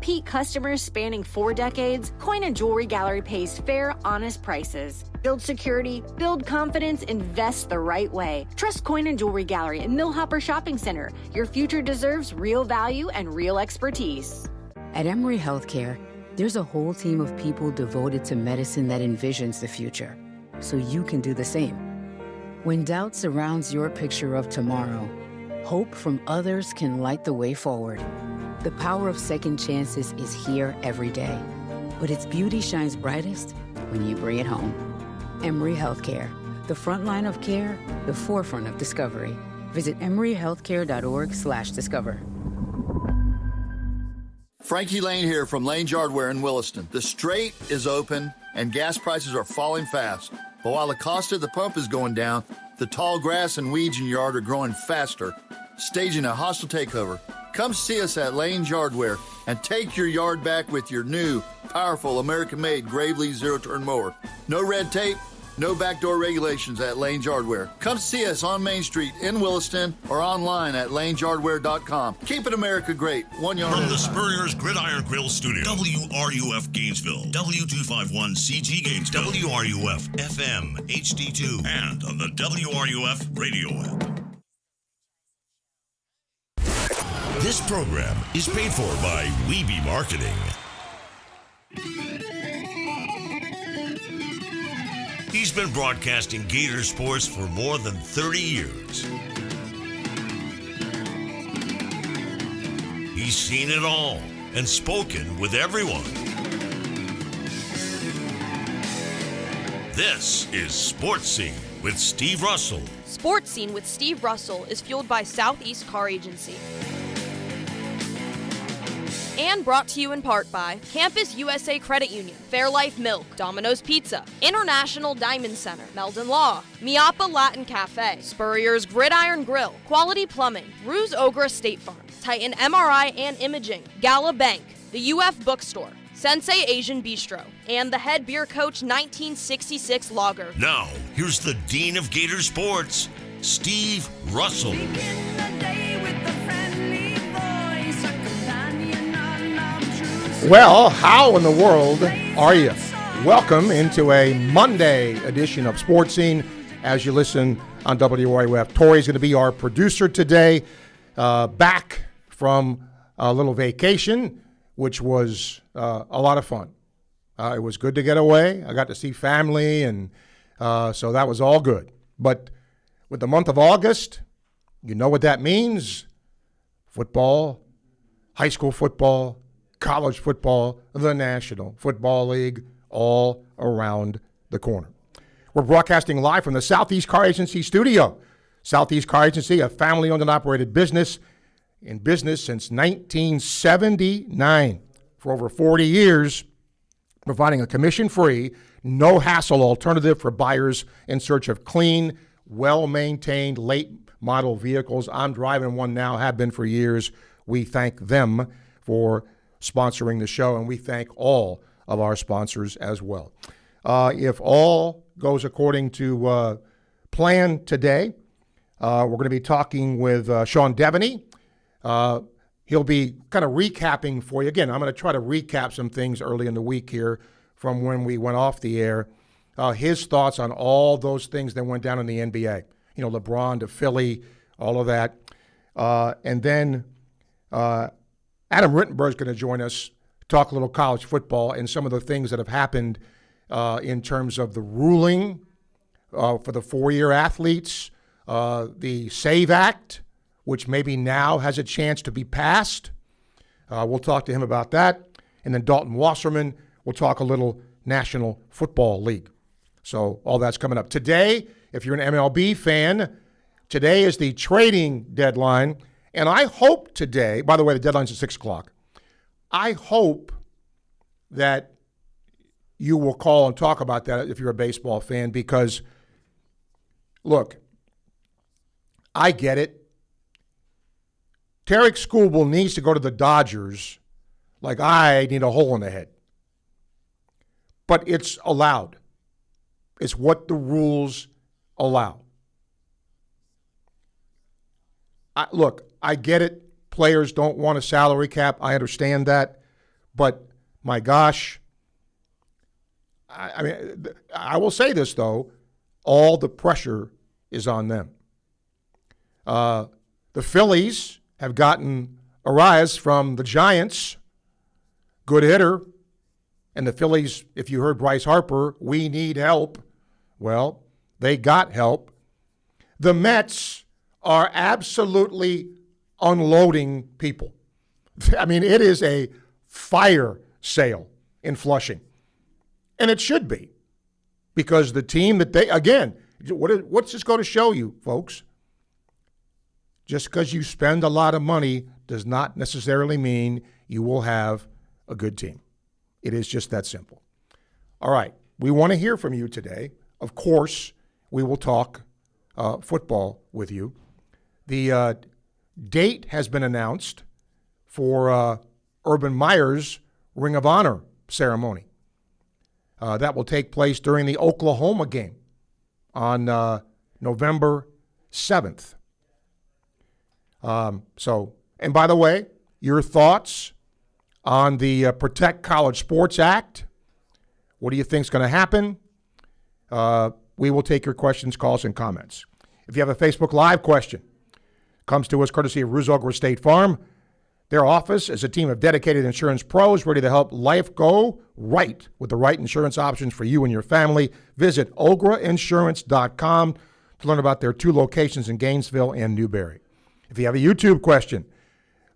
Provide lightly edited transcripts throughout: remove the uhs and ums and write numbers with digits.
repeat customers spanning 4 decades, Coin & Jewelry Gallery pays fair, honest prices. Build security, build confidence, invest the right way. Trust Coin & Jewelry Gallery in Millhopper Shopping Center. Your future deserves real value and real expertise. At Emory Healthcare, there's a whole team of people devoted to medicine that envisions the future, so you can do the same. When doubt surrounds your picture of tomorrow, hope from others can light the way forward. The power of second chances is here every day, but its beauty shines brightest when you bring it home. Emory Healthcare, the front line of care, the forefront of discovery. Visit emoryhealthcare.org/discover. Frankie Lane here from Lane's Yardware in Williston. The Strait is open and gas prices are falling fast. But while the cost of the pump is going down, the tall grass and weeds in your yard are growing faster, staging a hostile takeover. Come see us at Lane's Yardware and take your yard back with your new, powerful, American-made Gravely zero-turn mower. No red tape, no backdoor regulations at Lane's Yardware. Come see us on Main Street in Williston or online at lanesyardware.com. Keep it America great. One yard. From the Spurrier's Gridiron Grill Studio, WRUF Gainesville, W251CG Gainesville, WRUF FM HD2, and on the WRUF radio app. This program is paid for by Weeby Marketing. He's been broadcasting Gator sports for more than 30 years. He's seen it all and spoken with everyone. This is Sports Scene with Steve Russell. Sports Scene with Steve Russell is fueled by Southeast Car Agency. And brought to you in part by Campus USA Credit Union, Fairlife Milk, Domino's Pizza, International Diamond Center, Meldon Law, Miapa Latin Cafe, Spurrier's Gridiron Grill, Quality Plumbing, Ruse Ogra State Farm, Titan MRI and Imaging, Gala Bank, the UF Bookstore, Sensei Asian Bistro, and the head beer coach 1966 Lager. Now, here's the Dean of Gator Sports, Steve Russell. Well, how in the world are you? Welcome into a Monday edition of Sports Scene as you listen on WRUF. Tori's going to be our producer today, back from a little vacation, which was a lot of fun. It was good to get away. I got to see family, and so that was all good. But with the month of August, you know what that means. Football, high school football, college football, the National Football League, all around the corner. We're broadcasting live from the Southeast Car Agency studio. Southeast Car Agency, a family-owned and operated business, in business since 1979. For over 40 years, providing a commission-free, no-hassle alternative for buyers in search of clean, well-maintained, late-model vehicles. I'm driving one now, have been for years. We thank them for sponsoring the show, and we thank all of our sponsors as well. If all goes according to plan today, we're going to be talking with Sean Devaney. He'll be kind of recapping for you. Again, I'm going to try to recap some things early in the week here from when we went off the air. His thoughts on all those things that went down in the NBA. You know, LeBron to Philly, all of that. And then Adam Rittenberg is going to join us, talk a little college football and some of the things that have happened in terms of the ruling for the four-year athletes, the SAVE Act, which maybe now has a chance to be passed. We'll talk to him about that. And then Dalton Wasserman will talk a little National Football League. So all that's coming up. Today, if you're an MLB fan, today is the trading deadline. And I hope today, by the way, the deadline's at 6 o'clock. I hope that you will call and talk about that if you're a baseball fan, because, look, I get it. Tarik Skubal needs to go to the Dodgers like I need a hole in the head. But it's allowed. It's what the rules allow. Look, I get it. Players don't want a salary cap. I understand that. But my gosh, I mean, I will say this though, all the pressure is on them. The Phillies have gotten a rise from the Giants, good hitter, and the Phillies, if you heard Bryce Harper, we need help. Well, they got help. The Mets are absolutely unloading people. I mean, it is a fire sale in Flushing. And it should be, because the team that they, again, what's this going to show you, folks? Just because you spend a lot of money does not necessarily mean you will have a good team. It is just that simple. All right, we want to hear from you today. Of course, we will talk football with you. The date has been announced for Urban Meyer's Ring of Honor ceremony. That will take place during the Oklahoma game on November 7th. And by the way, your thoughts on the Protect College Sports Act. What do you think is going to happen? We will take your questions, calls, and comments. If you have a Facebook Live question, comes to us courtesy of Ruzogre State Farm. Their office is a team of dedicated insurance pros ready to help life go right with the right insurance options for you and your family. Visit ograinsurance.com to learn about their 2 locations in Gainesville and Newberry. If you have a YouTube question,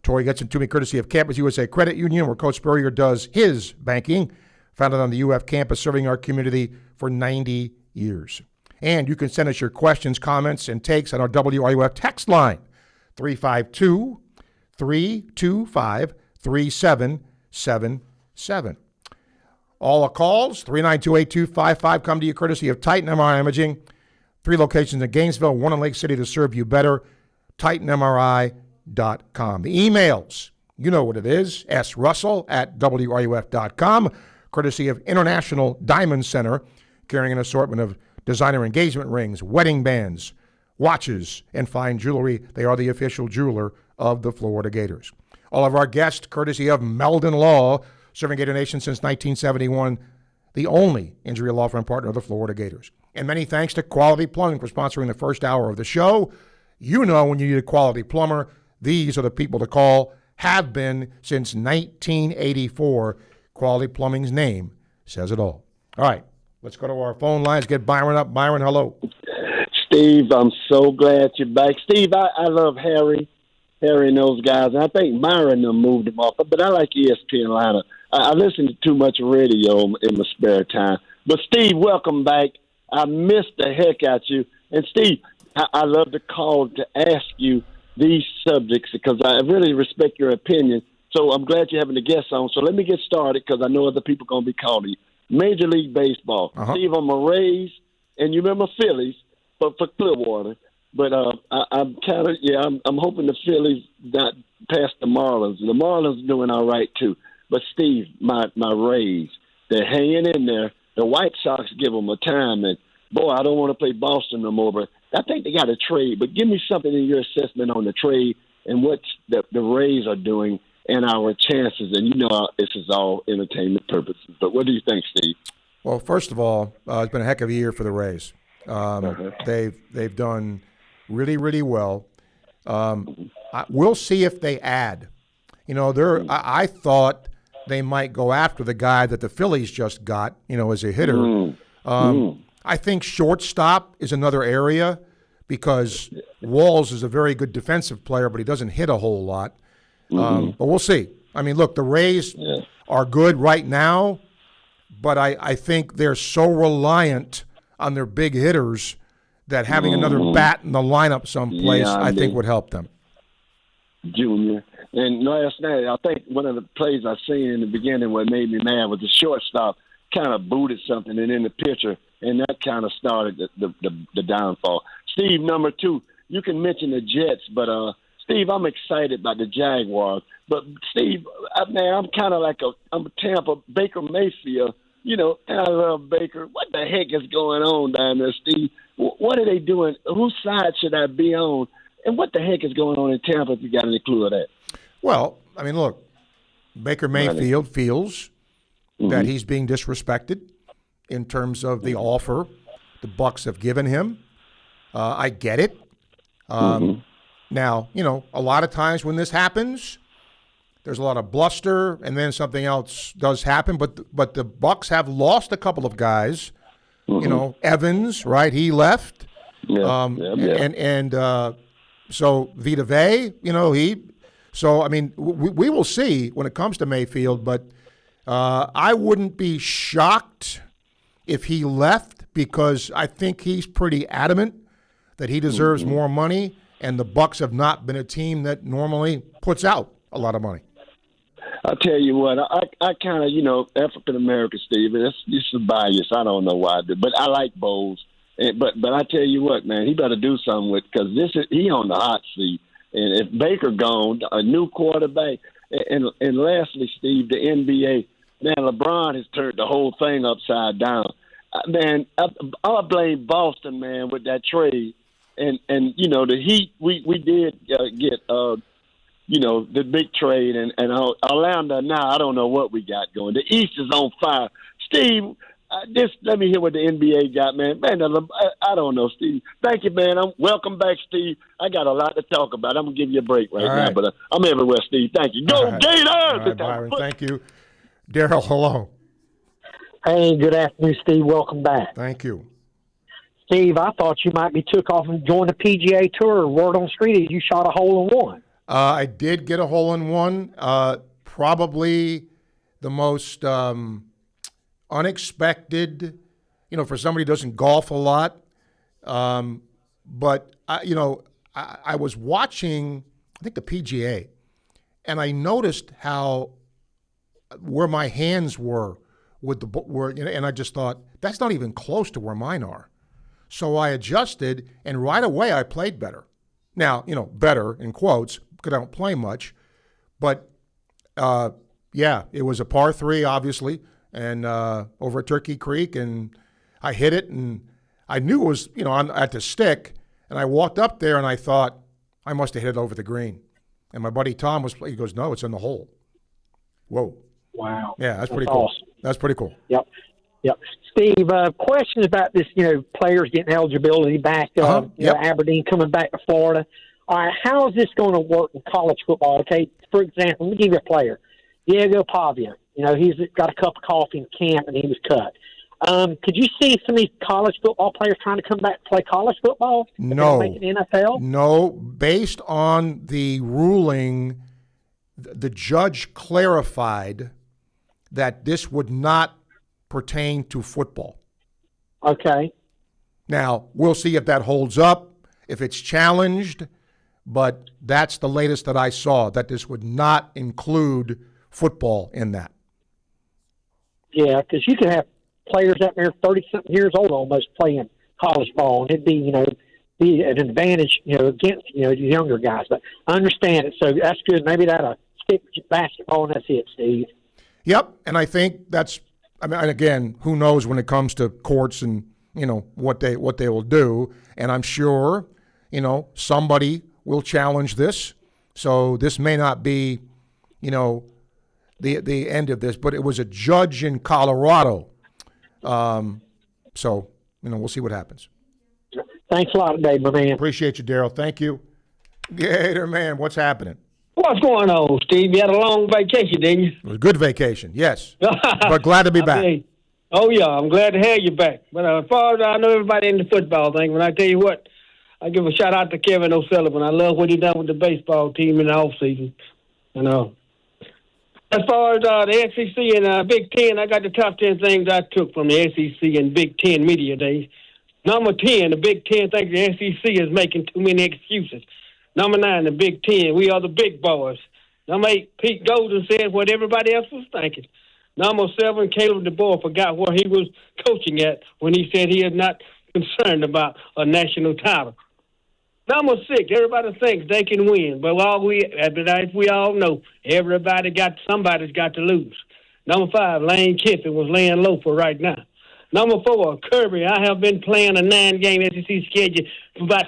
Tori gets it to me courtesy of Campus USA Credit Union, where Coach Spurrier does his banking, founded on the UF campus, serving our community for 90 years. And you can send us your questions, comments, and takes on our WRUF text line, 352-325-3777. All the calls, 392-8255, come to you courtesy of Titan MRI Imaging. 3 locations in Gainesville, 1 in Lake City to serve you better. TitanMRI.com. The emails, you know what it is, srussell@wruf.com, courtesy of International Diamond Center, carrying an assortment of designer engagement rings, wedding bands, watches, and fine jewelry. They are the official jeweler of the Florida Gators. All of our guests, courtesy of Meldon Law, serving Gator Nation since 1971, the only injury law firm partner of the Florida Gators. And many thanks to Quality Plumbing for sponsoring the first hour of the show. You know, when you need a quality plumber, these are the people to call, have been since 1984. Quality Plumbing's name says it all. All right, let's go to our phone lines, get Byron up. Byron, hello. Steve, I'm so glad you're back. Steve, I love Harry and those guys, and I think Byron moved them off, but I like ESPN Atlanta. I listen to too much radio in my spare time. But, Steve, welcome back. I missed the heck out you. And, Steve, I love to call to ask you these subjects because I really respect your opinion. So I'm glad you're having the guests on. So let me get started because I know other people are going to be calling you. Major League Baseball. Steve, I'm a Rays, and you remember Phillies for Clearwater. But I'm kind of, I'm hoping the Phillies not pass the Marlins. The Marlins are doing all right, too. But, Steve, my Rays, they're hanging in there. The White Sox give them a time, and, boy, I don't want to play Boston no more, but I think they got to trade. But give me something in your assessment on the trade and what the Rays are doing and our chances. And you know this is all entertainment purposes. But what do you think, Steve? Well, first of all, it's been a heck of a year for the Rays. They've done really, really well. We'll see if they add. You know, I thought they might go after the guy that the Phillies just got, you know, as a hitter. I think shortstop is another area because Walls is a very good defensive player, but he doesn't hit a whole lot. But we'll see. I mean, look, the Rays are good right now, but I think they're so reliant on their big hitters that having another bat in the lineup someplace, I think, would help them. Junior. And last night, I think one of the plays I seen in the beginning what made me mad was the shortstop kind of booted something, and then the pitcher, and that kind of started the downfall. Steve, number 2, you can mention the Jets, but Steve, I'm excited about the Jaguars. But Steve, I'm kind of like I'm a Tampa Baker Mayfield, you know, and I love Baker. What the heck is going on down there, Steve? What are they doing? Whose side should I be on? And what the heck is going on in Tampa if you got any clue of that? Well, I mean, look, Baker Mayfield feels that he's being disrespected in terms of the offer the Bucs have given him. I get it. Now, a lot of times when this happens, there's a lot of bluster, and then something else does happen. But the Bucs have lost a couple of guys. Evans, right? He left. And so Vita Vea, So, I mean, we will see when it comes to Mayfield, but I wouldn't be shocked if he left because I think he's pretty adamant that he deserves more money, and the Bucs have not been a team that normally puts out a lot of money. I'll tell you what, I kind of, African American, Steve, and it's a bias. I don't know why I do, but I like Bowles. But I tell you what, man, he better do something with because he on the hot seat. And if Baker gone, a new quarterback, and lastly, Steve, the NBA, man, LeBron has turned the whole thing upside down. Man, I blame Boston, man, with that trade. And the Heat, we did get, the big trade. And Orlando, now I don't know what we got going. The East is on fire. Steve, let me hear what the NBA got, man. Man, I don't know, Steve. Thank you, man. Welcome back, Steve. I got a lot to talk about. I'm going to give you a break right now, but I'm everywhere, Steve. Thank you. Go Gators! All right, Byron, thank you. Daryl, hello. Hey, good afternoon, Steve. Welcome back. Thank you. Steve, I thought you might be took off and joined the PGA Tour. Word on the street is you shot a hole-in-one. I did get a hole-in-one. Probably the most unexpected, for somebody who doesn't golf a lot. But, I was watching, I think, the PGA, and I noticed where my hands were and I just thought, that's not even close to where mine are. So I adjusted, and right away I played better. Now, better in quotes, because I don't play much. But, it was a par 3, obviously, and over at Turkey Creek, and I hit it, and I knew it was, at the stick, and I walked up there, and I thought, I must have hit it over the green. And my buddy Tom he goes, no, it's in the hole. Whoa. Wow. Yeah, that's pretty cool. Awesome. That's pretty cool. Yep. Steve, questions about this, players getting eligibility back, Aberdeen coming back to Florida. All right, how is this going to work in college football? Okay, for example, let me give you a player. Diego Pavia. He's got a cup of coffee in camp, and he was cut. Could you see some of these college football players trying to come back to play college football? No. Make it NFL? No. Based on the ruling, the judge clarified that this would not pertain to football. Okay. Now, we'll see if that holds up, if it's challenged, but that's the latest that I saw, that this would not include football in that. Yeah, because you could have players out there 30-something years old almost playing college ball, and it'd be, be an advantage, against, the younger guys. But I understand it, so that's good. Maybe that'll stick with basketball, and that's it, Steve. Yep, and I think and again, who knows when it comes to courts and, what they will do. And I'm sure, somebody will challenge this. So this may not be, the end of this, but it was a judge in Colorado. So, we'll see what happens. Thanks a lot, Dave, my man. Appreciate you, Daryl. Thank you. Gator man, what's happening? What's going on, Steve? You had a long vacation, didn't you? It was a good vacation, yes. But glad to be back. Oh, yeah, I'm glad to have you back. But as far as I know everybody in the football thing, when I tell you what, I give a shout-out to Kevin O'Sullivan. I love what he done with the baseball team in the offseason. As far as the SEC and Big Ten, I got the top 10 things I took from the SEC and Big Ten media days. Number 10, the Big Ten thinks the SEC is making too many excuses. Number 9, the Big Ten, we are the big boys. Number 8, Pete Golden said what everybody else was thinking. Number 7, Caleb DeBoer forgot where he was coaching at when he said he is not concerned about a national title. Number 6, everybody thinks they can win, but as we all know, somebody's got to lose. Number 5, Lane Kiffin was laying low for right now. Number 4, Kirby. I have been playing a 9-game SEC schedule for about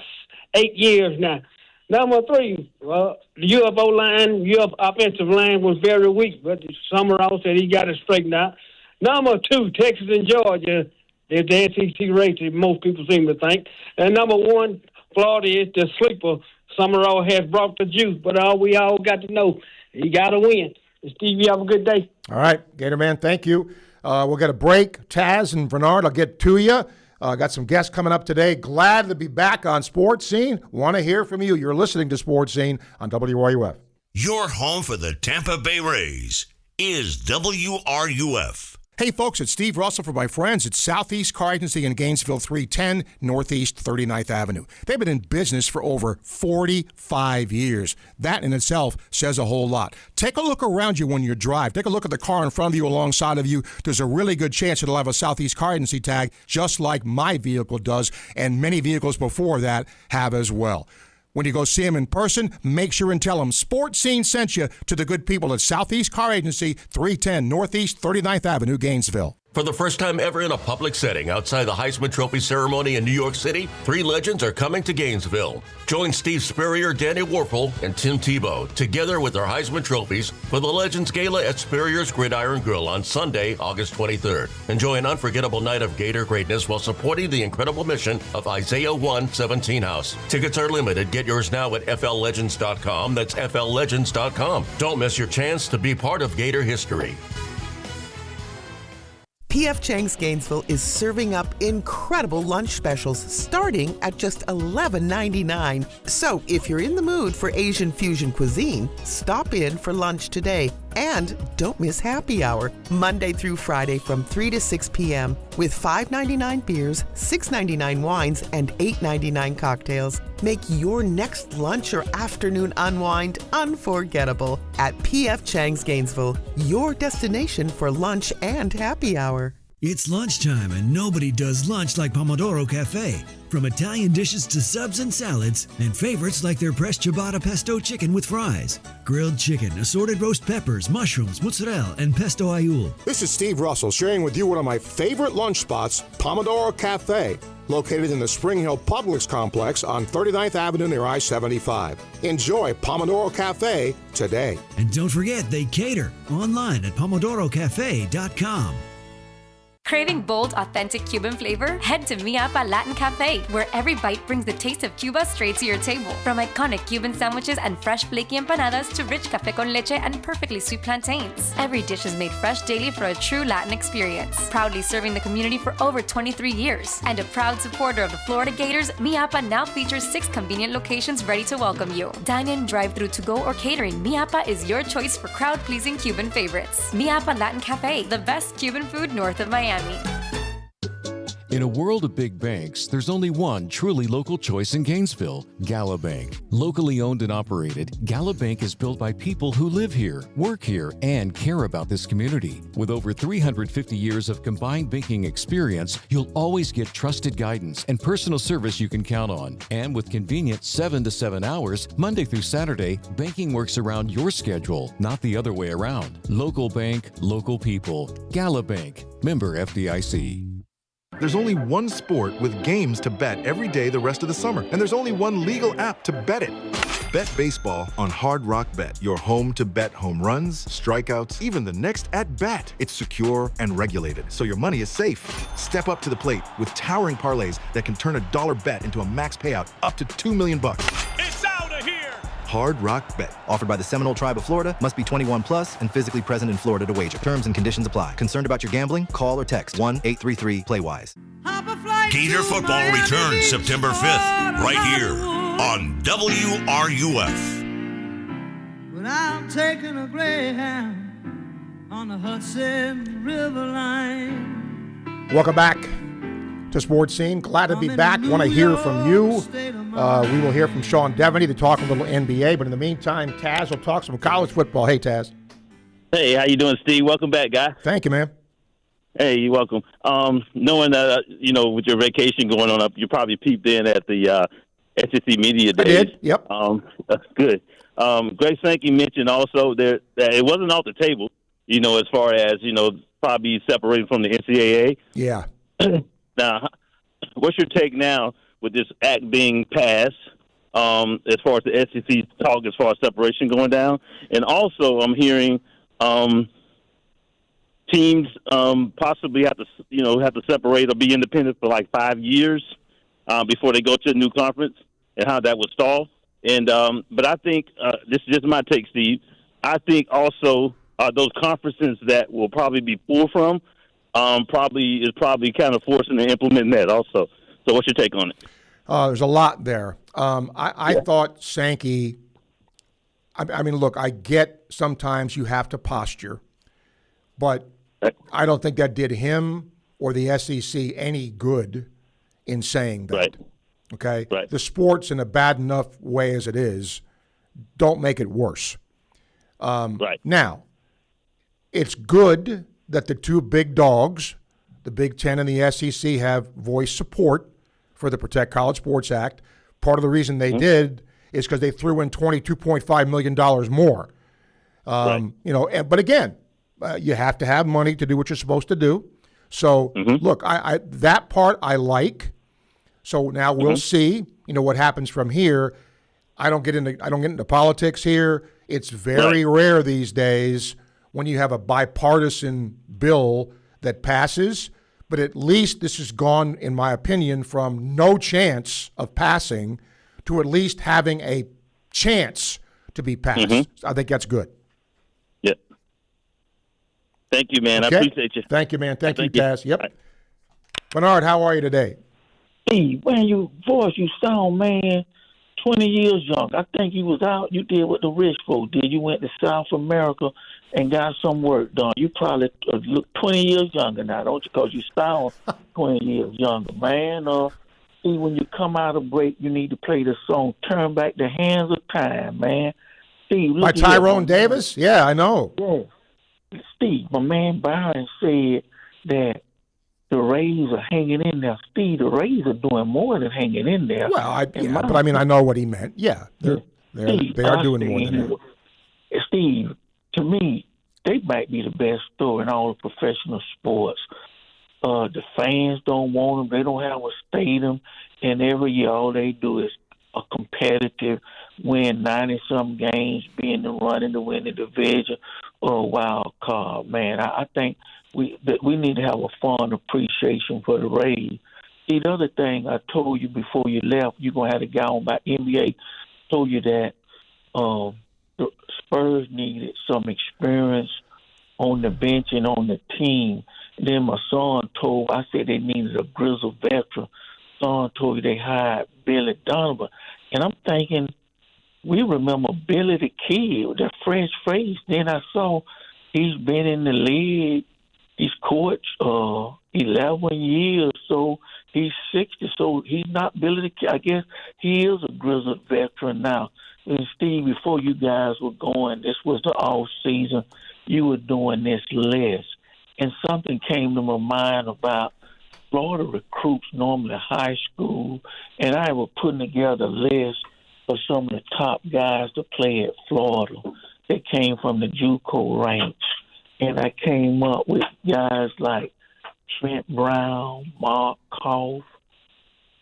8 years now. Number 3, well, the UF offensive line was very weak, but Summerall said he got it straightened out. Number 2, Texas and Georgia, is the SEC race, as most people seem to think. And number 1, Florida is the sleeper. Summerall has brought the juice, but all we all got to know, he got to win. Steve, you have a good day. All right, Gator Man, thank you. We'll get a break. Taz and Bernard, I'll get to you. Got some guests coming up today. Glad to be back on Sports Scene. Want to hear from you. You're listening to Sports Scene on WRUF. Your home for the Tampa Bay Rays is WRUF. Hey, folks, it's Steve Russell for my friends at Southeast Car Agency in Gainesville, 310 Northeast 39th Avenue. They've been in business for over 45 years. That in itself says a whole lot. Take a look around you when you drive. Take a look at the car in front of you, alongside of you. There's a really good chance it'll have a Southeast Car Agency tag, just like my vehicle does, and many vehicles before that have as well. When you go see them in person, make sure and tell them Sports Scene sent you to the good people at Southeast Car Agency, 310 Northeast 39th Avenue, Gainesville. For the first time ever in a public setting outside the Heisman Trophy ceremony in New York City, 3 legends are coming to Gainesville. Join Steve Spurrier, Danny Warfel, and Tim Tebow together with their Heisman trophies for the Legends Gala at Spurrier's Gridiron Grill on Sunday, August 23rd. Enjoy an unforgettable night of Gator greatness while supporting the incredible mission of Isaiah 1:17 House. Tickets are limited. Get yours now at FLLegends.com. That's FLLegends.com. Don't miss your chance to be part of Gator history. P.F. Chang's Gainesville is serving up incredible lunch specials starting at just $11.99. So if you're in the mood for Asian fusion cuisine, stop in for lunch today. And don't miss happy hour, Monday through Friday from 3 to 6 p.m. with $5.99 beers, $6.99 wines, and $8.99 cocktails. Make your next lunch or afternoon unwind unforgettable at P.F. Chang's Gainesville, your destination for lunch and happy hour. It's lunchtime and nobody does lunch like Pomodoro Cafe. From Italian dishes to subs and salads, and favorites like their pressed ciabatta pesto chicken with fries, grilled chicken, assorted roast peppers, mushrooms, mozzarella, and pesto aioli. This is Steve Russell sharing with you one of my favorite lunch spots, Pomodoro Cafe, located in the Spring Hill Publix complex on 39th Avenue near I-75. Enjoy Pomodoro Cafe today. And don't forget, they cater online at pomodorocafe.com. Craving bold, authentic Cuban flavor? Head to Mi Apa Latin Cafe, where every bite brings the taste of Cuba straight to your table. From iconic Cuban sandwiches and fresh flaky empanadas to rich café con leche and perfectly sweet plantains. Every dish is made fresh daily for a true Latin experience. Proudly serving the community for over 23 years. And a proud supporter of the Florida Gators, Mi Apa now features 6 convenient locations ready to welcome you. Dine-in, drive-thru, to-go, or catering, Mi Apa is your choice for crowd-pleasing Cuban favorites. Mi Apa Latin Cafe, the best Cuban food north of Miami. In a world of big banks, there's only one truly local choice in Gainesville, Gala Bank. Locally owned and operated, Gala Bank is built by people who live here, work here, and care about this community. With over 350 years of combined banking experience, you'll always get trusted guidance and personal service you can count on. And with convenient 7 to 7 hours, Monday through Saturday, banking works around your schedule, not the other way around. Local bank, local people. Gala Bank. Member FDIC. There's only one sport with games to bet every day the rest of the summer, and there's only one legal app to bet it. Bet baseball on Hard Rock Bet, your home to bet home runs, strikeouts, even the next at-bat. It's secure and regulated, so your money is safe. Step up to the plate with towering parlays that can turn a dollar bet into a max payout up to $2 million. It's out of here! Hard Rock Bet. Offered by the Seminole Tribe of Florida. Must be 21 plus and physically present in Florida to wager. Terms and conditions apply. Concerned about your gambling? Call or text 1-833-PLAY-WISE. Gator football returns September 5th, right here on WRUF. When I'm taking a Greyhound on the Hudson River line. Welcome back to Sports Scene. Glad to be back. Want to hear from you. We will hear from Sean Devaney to talk a little NBA, but in the meantime, Taz will talk some college football. Hey, Taz. Hey, how you doing, Steve? Welcome back, guy. Thank you, man. Hey, you're welcome. Knowing that, with your vacation going on up, you probably peeped in at the SEC Media Days. I did, yep. That's good. Grace Sankey mentioned also that it wasn't off the table, as far as, probably separating from the NCAA. Yeah. Now, what's your take now with this act being passed as far as the SEC talk, as far as separation going down. And also, I'm hearing teams possibly have to separate or be independent for like 5 years before they go to a new conference, and how that would stall. And but I think this is just my take, Steve. I think also those conferences that will probably be pulled from probably kind of forcing to implement that also. So what's your take on it? There's a lot there. I thought Sankey, I mean, look, I get sometimes you have to posture, but I don't think that did him or the SEC any good in saying that. Right. Okay? Right. The sport's in a bad enough way as it is. Don't make it worse. Right. Now, it's good that the two big dogs, the Big Ten and the SEC, have voiced support for the Protect College Sports Act. Part of the reason they did is because they threw in $22.5 million more. But again, you have to have money to do what you're supposed to do. So, look, I that part I like. So now we'll see, what happens from here. I don't get into politics here. It's very rare these days when you have a bipartisan bill that passes. But at least this has gone, in my opinion, from no chance of passing to at least having a chance to be passed. I think that's good. Yeah. Thank you, man. Okay. I appreciate you. Thank you, man. Thank you, Taz. Yep. Right. Bernard, how are you today? Steve, when you sound, man, 20 years young. I think you was out, you did what the rich folk did. You went to South America and got some work done. You probably look 20 years younger now, don't you? Because you sound 20 years younger, man. See, when you come out of break, you need to play the song "Turn Back the Hands of Time," man. Steve, by Tyrone Davis? Yeah, I know. Yeah. Steve, my man Byron said that the Rays are hanging in there. Steve, the Rays are doing more than hanging in there. Well, I know what he meant. Yeah, they are doing more than that. Steve, to me, they might be the best story in all of professional sports. The fans don't want them. They don't have a stadium. And every year, all they do is a competitive win 90-some games, being the running to win the division or a wild card. Man, I think we need to have a fond appreciation for the Rays. See, the other thing I told you before you left, you're going to have a guy on by NBA, told you that the Spurs needed some experience on the bench and on the team. And then my son I said they needed a grizzled veteran. Son told you they hired Billy Donovan. And I'm thinking, we remember Billy the Kid with that fresh face. Then I saw he's been in the league. He's coached 11 years, so he's 60. So he's not Billy the Kid. I guess he is a grizzled veteran now. And Steve, before you guys were going, this was the off season. You were doing this list, and something came to my mind about Florida recruits normally high school, and I was putting together a list of some of the top guys to play at Florida. They came from the JUCO ranks, and I came up with guys like Trent Brown, Mark Koff,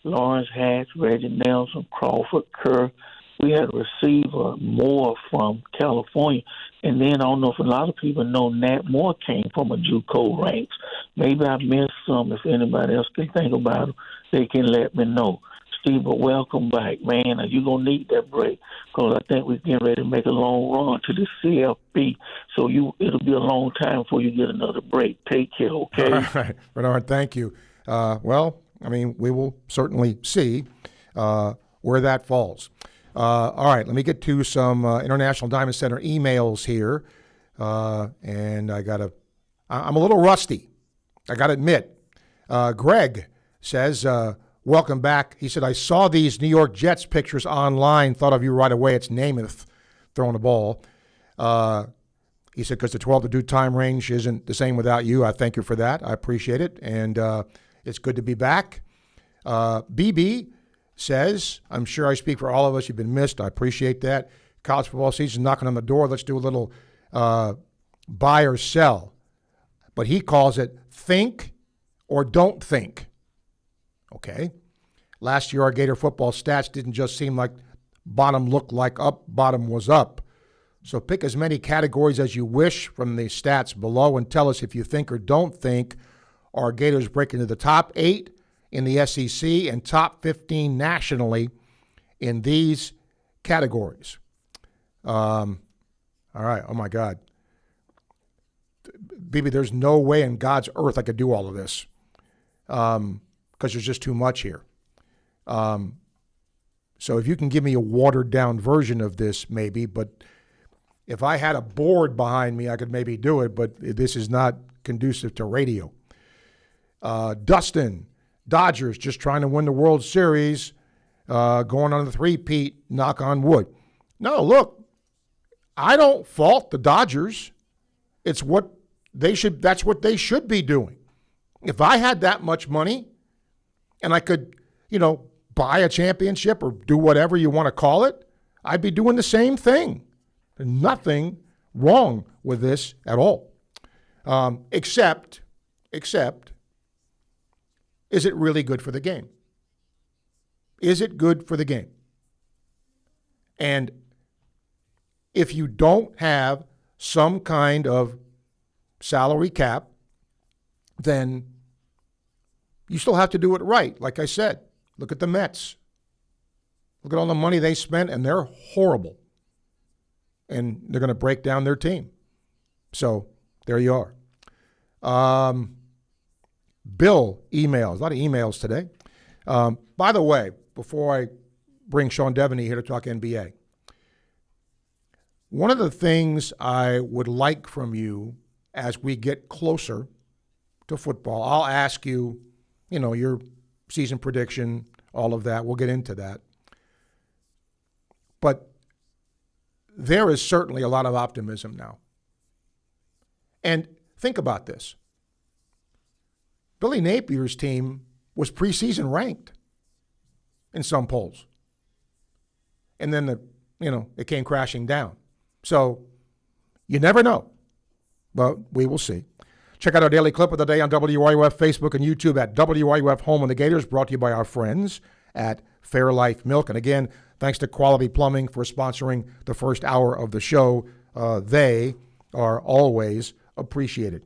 Lawrence Hatch, Reggie Nelson, Crawford Kerr. We had a receiver, Moore, from California. And then I don't know if a lot of people know Nat Moore came from a JUCO ranks. Maybe I missed some. If anybody else can think about it, they can let me know. Steve, but welcome back, man. You're going to need that break because I think we're getting ready to make a long run to the CFP. So it'll be a long time before you get another break. Take care, okay? All right, Bernard, thank you. We will certainly see where that falls. All right, let me get to some International Diamond Center emails here. And I'm a little rusty. I got to admit. Greg says, welcome back. He said, I saw these New York Jets pictures online, thought of you right away. It's Namath throwing the ball. He said, because the 12 to do time range isn't the same without you. I thank you for that. I appreciate it. And it's good to be back. BB says, I'm sure I speak for all of us. You've been missed. I appreciate that. College football season knocking on the door. Let's do a little buy or sell. But he calls it think or don't think. Okay. Last year, our Gator football stats didn't just seem like bottom looked like up, bottom was up. So pick as many categories as you wish from the stats below and tell us if you think or don't think our Gators break into the top 8 in the SEC and top 15 nationally in these categories. All right. Oh, my God. BB, there's no way in God's earth I could do all of this because there's just too much here. So if you can give me a watered-down version of this, maybe, but if I had a board behind me, I could maybe do it, but this is not conducive to radio. Dustin, Dodgers just trying to win the World Series, going on the three-peat, knock on wood. No, look, I don't fault the Dodgers. It's what they should. That's what they should be doing. If I had that much money and I could, buy a championship or do whatever you want to call it, I'd be doing the same thing. There's nothing wrong with this at all. Except, is it really good for the game? Is it good for the game? And if you don't have some kind of salary cap, then you still have to do it right. Like I said, look at the Mets. Look at all the money they spent, and they're horrible. And they're going to break down their team. So there you are. Bill emails. A lot of emails today. By the way, before I bring Sean Devaney here to talk NBA, one of the things I would like from you as we get closer to football, I'll ask you, your season prediction, all of that. We'll get into that. But there is certainly a lot of optimism now. And think about this. Billy Napier's team was preseason ranked in some polls. And then it came crashing down. So you never know, but we will see. Check out our daily clip of the day on WRUF Facebook and YouTube at WRUF Home on the Gators, brought to you by our friends at Fairlife Milk. And again, thanks to Quality Plumbing for sponsoring the first hour of the show. They are always appreciated.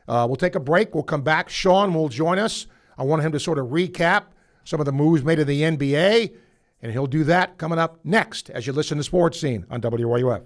We'll take a break. We'll come back. Sean will join us. I want him to sort of recap some of the moves made in the NBA, and he'll do that coming up next as you listen to Sports Scene on WRUF.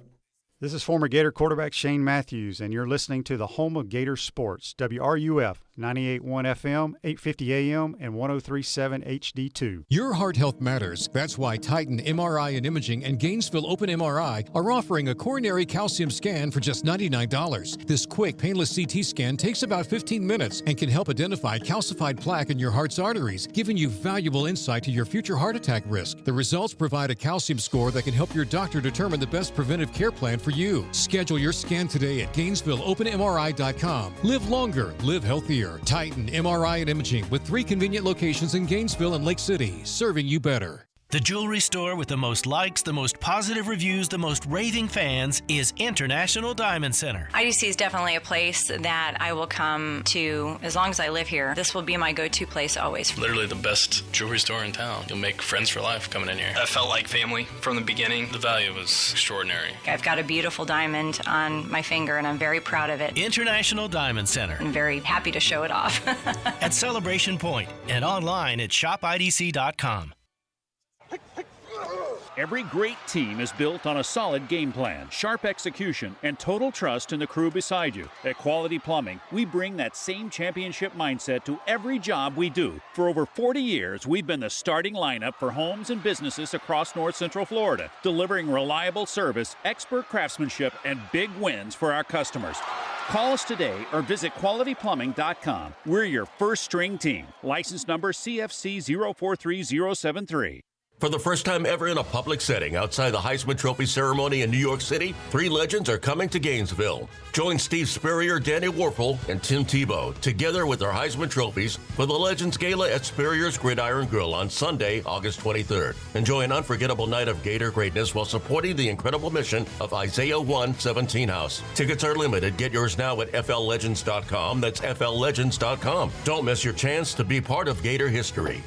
This is former Gator quarterback Shane Matthews, and you're listening to the home of Gator Sports, WRUF, 98.1 FM, 850 AM, and 103.7 HD2. Your heart health matters. That's why Titan MRI and Imaging and Gainesville Open MRI are offering a coronary calcium scan for just $99. This quick, painless CT scan takes about 15 minutes and can help identify calcified plaque in your heart's arteries, giving you valuable insight to your future heart attack risk. The results provide a calcium score that can help your doctor determine the best preventive care plan for you. Schedule your scan today at GainesvilleOpenMRI.com. Live longer, live healthier. Titan MRI and Imaging with 3 convenient locations in Gainesville and Lake City, serving you better. The jewelry store with the most likes, the most positive reviews, the most raving fans is International Diamond Center. IDC is definitely a place that I will come to as long as I live here. This will be my go-to place always. Literally the best jewelry store in town. You'll make friends for life coming in here. I felt like family from the beginning. The value was extraordinary. I've got a beautiful diamond on my finger, and I'm very proud of it. International Diamond Center. I'm very happy to show it off. At Celebration Point and online at shopidc.com. Every great team is built on a solid game plan, sharp execution, and total trust in the crew beside you. At Quality Plumbing, we bring that same championship mindset to every job we do. For over 40 years, we've been the starting lineup for homes and businesses across North Central Florida, delivering reliable service, expert craftsmanship, and big wins for our customers. Call us today or visit qualityplumbing.com. We're your first string team. License number CFC 043073. For the first time ever in a public setting outside the Heisman Trophy ceremony in New York City, 3 legends are coming to Gainesville. Join Steve Spurrier, Danny Warfel, and Tim Tebow together with their Heisman trophies for the Legends Gala at Spurrier's Gridiron Grill on Sunday, August 23rd. Enjoy an unforgettable night of Gator greatness while supporting the incredible mission of Isaiah 1:17 House. Tickets are limited. Get yours now at FLLegends.com. That's FLLegends.com. Don't miss your chance to be part of Gator history.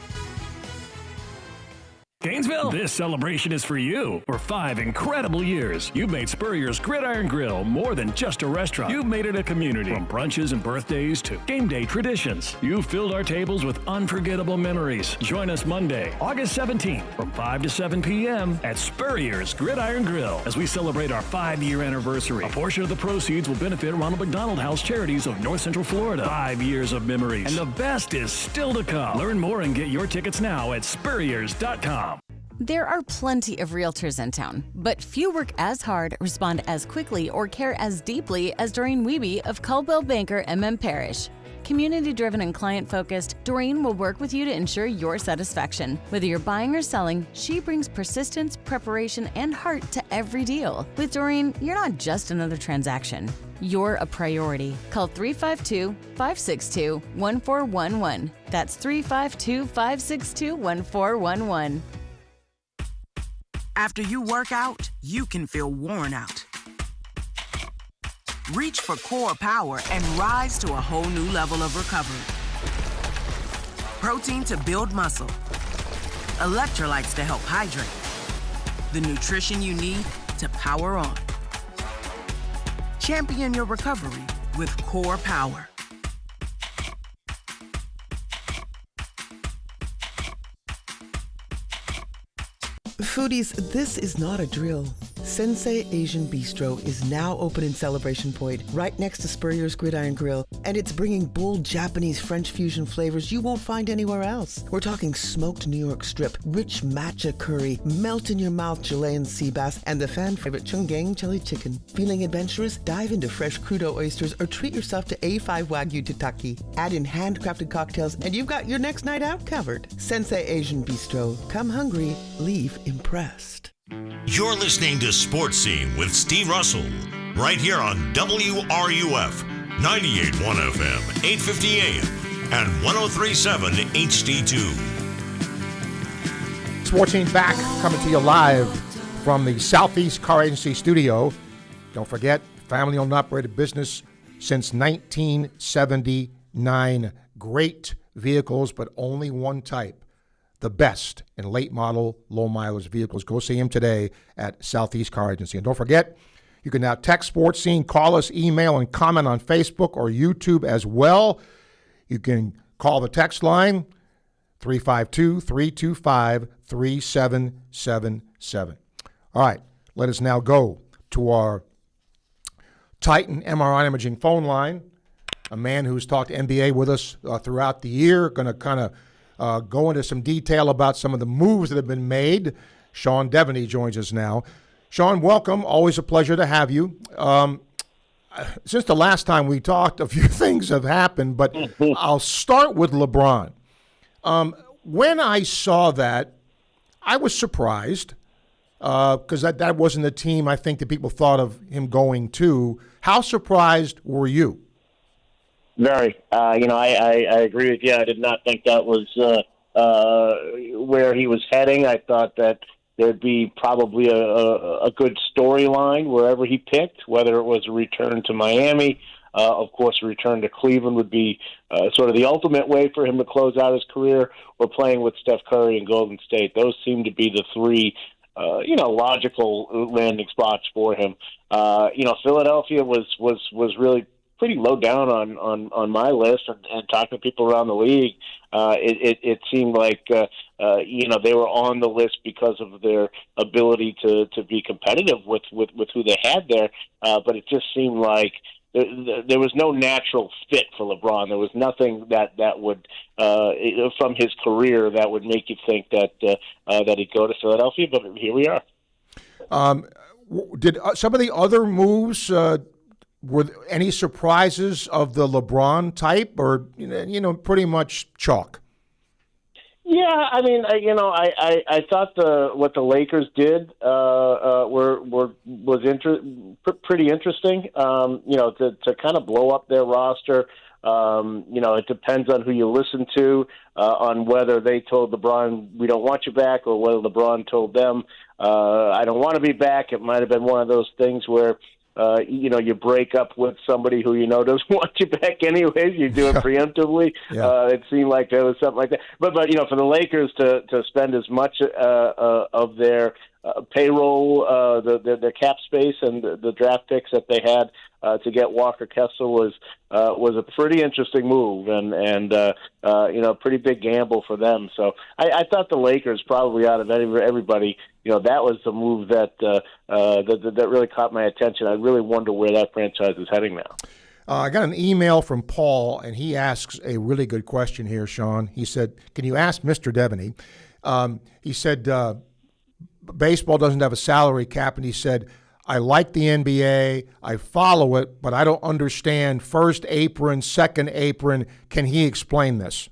Gainesville, Gainesville? This celebration is for you. For 5 incredible years, you've made Spurrier's Gridiron Grill more than just a restaurant. You've made it a community. From brunches and birthdays to game day traditions, you've filled our tables with unforgettable memories. Join us Monday, August 17th from 5 to 7 p.m. at Spurrier's Gridiron Grill as we celebrate our 5-year anniversary. A portion of the proceeds will benefit Ronald McDonald House Charities of North Central Florida. 5 years of memories. And the best is still to come. Learn more and get your tickets now at spurriers.com. There are plenty of realtors in town, but few work as hard, respond as quickly, or care as deeply as Doreen Wiebe of Caldwell Banker MM Parish. Community-driven and client-focused, Doreen will work with you to ensure your satisfaction. Whether you're buying or selling, she brings persistence, preparation, and heart to every deal. With Doreen, you're not just another transaction. You're a priority. Call 352-562-1411. That's 352-562-1411. After you work out, you can feel worn out. Reach for Core Power and rise to a whole new level of recovery. Protein to build muscle. Electrolytes to help hydrate. The nutrition you need to power on. Champion your recovery with Core Power. Foodies, this is not a drill. Sensei Asian Bistro is now open in Celebration Point, right next to Spurrier's Gridiron Grill, and it's bringing bold Japanese French fusion flavors you won't find anywhere else. We're talking smoked New York strip, rich matcha curry, melt-in-your-mouth Chilean sea bass, and the fan-favorite Chunggang chili chicken. Feeling adventurous? Dive into fresh crudo oysters or treat yourself to A5 Wagyu tataki. Add in handcrafted cocktails, and you've got your next night out covered. Sensei Asian Bistro. Come hungry, leave impressed. You're listening to Sports Scene with Steve Russell, right here on WRUF, 98.1 FM, 850 AM, and 103.7 HD2. Sports Scene back, coming to you live from the Southeast Car Agency studio. Don't forget, family-owned and operated business since 1979. Great vehicles, but only one type. The best in late model, low mileage vehicles. Go see him today at Southeast Car Agency. And don't forget, you can now text Sports Scene, call us, email, and comment on Facebook or YouTube as well. You can call the text line, 352-325-3777. All right, let us now go to our Titan MRI imaging phone line. A man who's talked NBA with us throughout the year, going to kind of go into some detail about some of the moves that have been made. Sean Devaney joins us now. Sean, welcome. Always a pleasure to have you. Since the last time we talked, a few things have happened, but I'll start with LeBron. When I saw that, I was surprised because that wasn't the team I think that people thought of him going to. How surprised were you? Very. I agree with you. I did not think that was where he was heading. I thought that there'd be probably a good storyline wherever he picked, whether it was a return to Miami. Of course, a return to Cleveland would be sort of the ultimate way for him to close out his career, or playing with Steph Curry in Golden State. Those seem to be the three logical landing spots for him. Philadelphia was really pretty low down on my list, and talking to people around the league, it seemed like they were on the list because of their ability to be competitive with who they had there, but it just seemed like there was no natural fit for LeBron. There was nothing that would from his career that would make you think that he'd go to Philadelphia, but here we are. Did some of the other moves were there any surprises of the LeBron type, or pretty much chalk? Yeah, I mean, I thought what the Lakers did was pretty interesting. To kind of blow up their roster. It depends on who you listen to, on whether they told LeBron, we don't want you back, or whether LeBron told them, I don't want to be back. It might have been one of those things where you break up with somebody who doesn't want you back anyways. You do it preemptively. It seemed like there was something like that. But for the Lakers to spend as much of their payroll, the cap space, and the draft picks that they had to get Walker Kessler was a pretty interesting move, and a pretty big gamble for them. So I thought the Lakers, probably out of everybody, that was the move that really caught my attention. I really wonder where that franchise is heading now. I got an email from Paul, and he asks a really good question here, Sean. He said, "Can you ask Mr. Devaney?" He said, baseball doesn't have a salary cap, and he said, I like the NBA, I follow it, but I don't understand first apron, second apron. Can he explain this?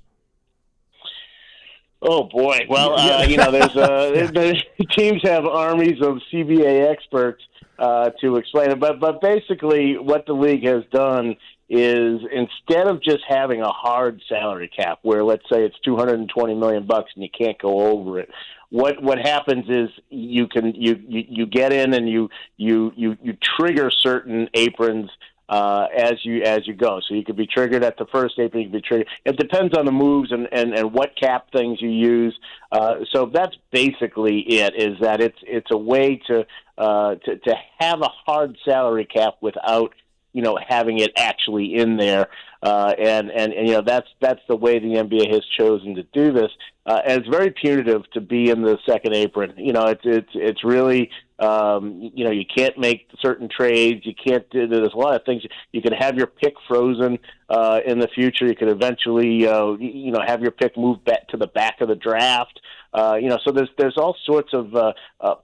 Oh boy! Well, there's teams have armies of CBA experts to explain it, but basically, what the league has done is, instead of just having a hard salary cap, where let's say it's $220 million and you can't go over it, what happens is you get in and you trigger certain aprons as you go. So you could be triggered at the first apron. You can be triggered. It depends on the moves and what cap things you use. So that's basically it. Is that it's a way to have a hard salary cap without having it actually in there. And that's the way the NBA has chosen to do this. And it's very punitive to be in the second apron. It's really, you can't make certain trades. You can't do, there's a lot of things. You can have your pick frozen in the future. You could eventually, have your pick moved back to the back of the draft. So there's all sorts of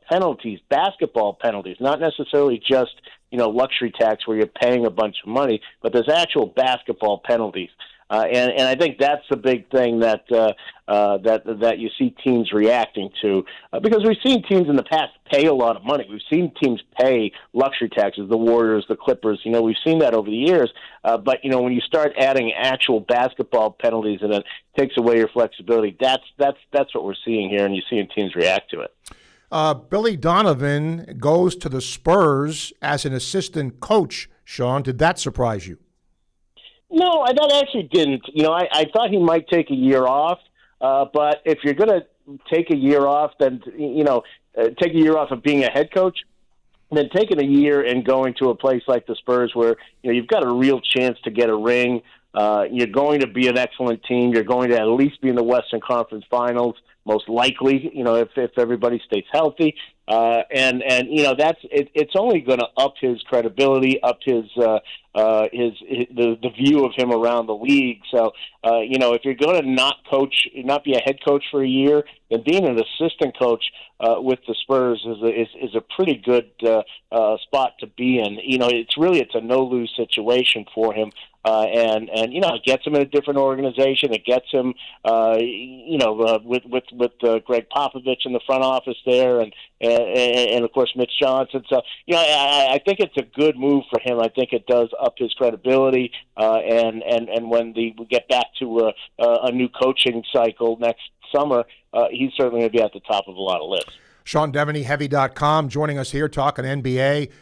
penalties, basketball penalties, not necessarily just luxury tax where you're paying a bunch of money, but there's actual basketball penalties. And I think that's the big thing that you see teams reacting to, because we've seen teams in the past pay a lot of money. We've seen teams pay luxury taxes, the Warriors, the Clippers. We've seen that over the years. But when you start adding actual basketball penalties and it takes away your flexibility, that's what we're seeing here, and you're seeing teams react to it. Billy Donovan goes to the Spurs as an assistant coach. Sean, did that surprise you? No, that actually didn't. I thought he might take a year off, but if you're going to take a year off, then, take a year off of being a head coach, then taking a year and going to a place like the Spurs where, you've got a real chance to get a ring. You're going to be an excellent team. You're going to at least be in the Western Conference Finals, most likely, if everybody stays healthy. And that's it's only going to up his credibility, up his the view of him around the league. So if you're going to not be a head coach for a year, then being an assistant coach with the Spurs is a pretty good spot to be in. It's a no-lose situation for him. And it gets him in a different organization. It gets him, with Greg Popovich in the front office there, and of course Mitch Johnson. So I think it's a good move for him. I think it does up his credibility. And when we get back to a new coaching cycle next summer, he's certainly going to be at the top of a lot of lists. Sean Devaney, Heavy.com, joining us here talking NBA.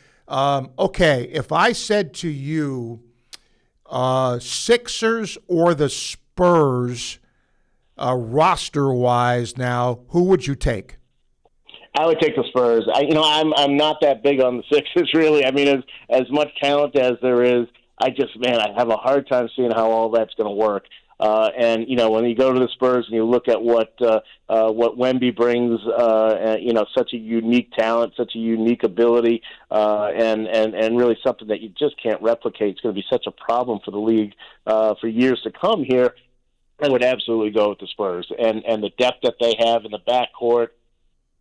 Okay, if I said to you, Sixers or the Spurs, roster-wise now, who would you take? I would take the Spurs. I'm not that big on the Sixers, really. I mean, as much talent as there is, I have a hard time seeing how all that's going to work. And when you go to the Spurs and you look at what Wemby brings, such a unique talent, such a unique ability, and really something that you just can't replicate. It's going to be such a problem for the league for years to come here. I would absolutely go with the Spurs and the depth that they have in the backcourt.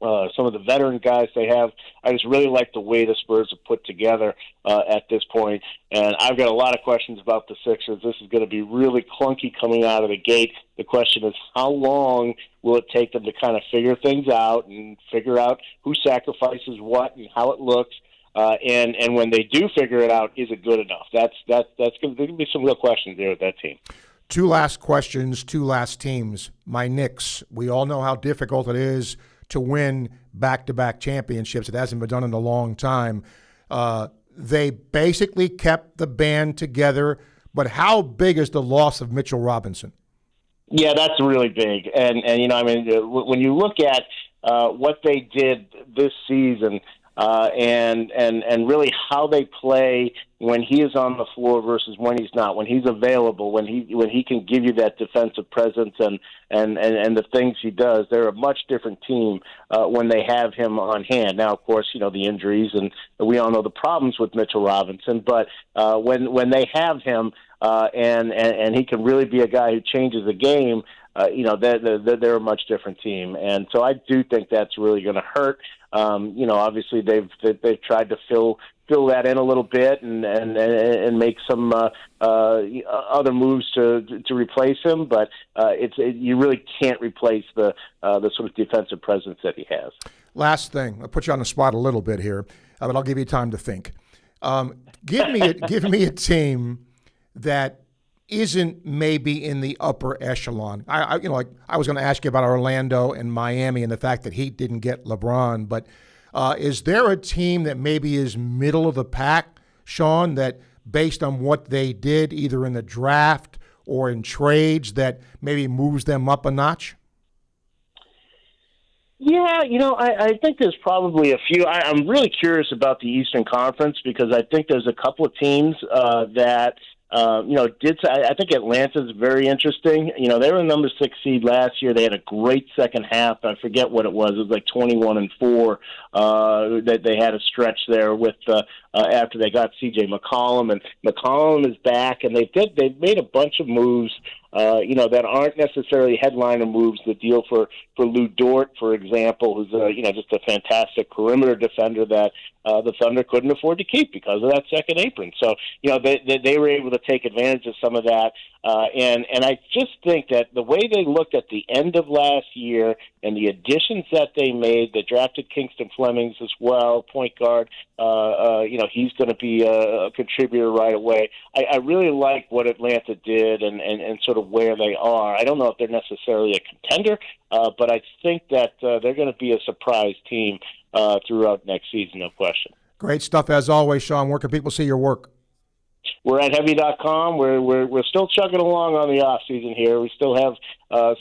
Some of the veteran guys they have. I just really like the way the Spurs are put together at this point. And I've got a lot of questions about the Sixers. This is going to be really clunky coming out of the gate. The question is, how long will it take them to kind of figure things out and figure out who sacrifices what and how it looks? And when they do figure it out, is it good enough? That's going to be some real questions there with that team. Two last questions, two last teams. My Knicks. We all know how difficult it is to win back-to-back championships. It hasn't been done in a long time. they basically kept the band together. But how big is the loss of Mitchell Robinson? Yeah, that's really big. And when you look at what they did this season and really how they play when he is on the floor versus when he's not, when he's available, when he can give you that defensive presence and the things he does, they're a much different team when they have him on hand. Now, of course, the injuries, and we all know the problems with Mitchell Robinson, but when they have him and he can really be a guy who changes the game, they're a much different team. And so I do think that's really going to hurt. Obviously they've tried to fill that in a little bit and make some other moves to replace him, but you really can't replace the sort of defensive presence that he has. Last thing, I'll put you on the spot a little bit here, but I'll give you time to think. Give me a team that isn't maybe in the upper echelon. I was going to ask you about Orlando and Miami and the fact that Heat didn't get LeBron, but is there a team that maybe is middle of the pack, Sean, that based on what they did either in the draft or in trades that maybe moves them up a notch? Yeah, I think there's probably a few. I'm really curious about the Eastern Conference because I think there's a couple of teams that I think Atlanta's very interesting. They were the number 6 seed last year. They had a great second half. I forget what it was. It was like 21-4. That they had a stretch there with after they got C.J. McCollum, and McCollum is back, and they've made a bunch of moves. That aren't necessarily headliner moves. The deal for Lou Dort, for example, who's just a fantastic perimeter defender that the Thunder couldn't afford to keep because of that second apron. So they were able to take advantage of some of that, and I just think that the way they looked at the end of last year and the additions that they made, they drafted Kingston Flemings as well, point guard. He's going to be a contributor right away. I really like what Atlanta did and sort of where they are. I don't know if they're necessarily a contender, but I think that they're going to be a surprise team throughout next season, no question. Great stuff as always, Sean. Where can people see your work? We're at heavy.com. We're still chugging along on the off season here. We still have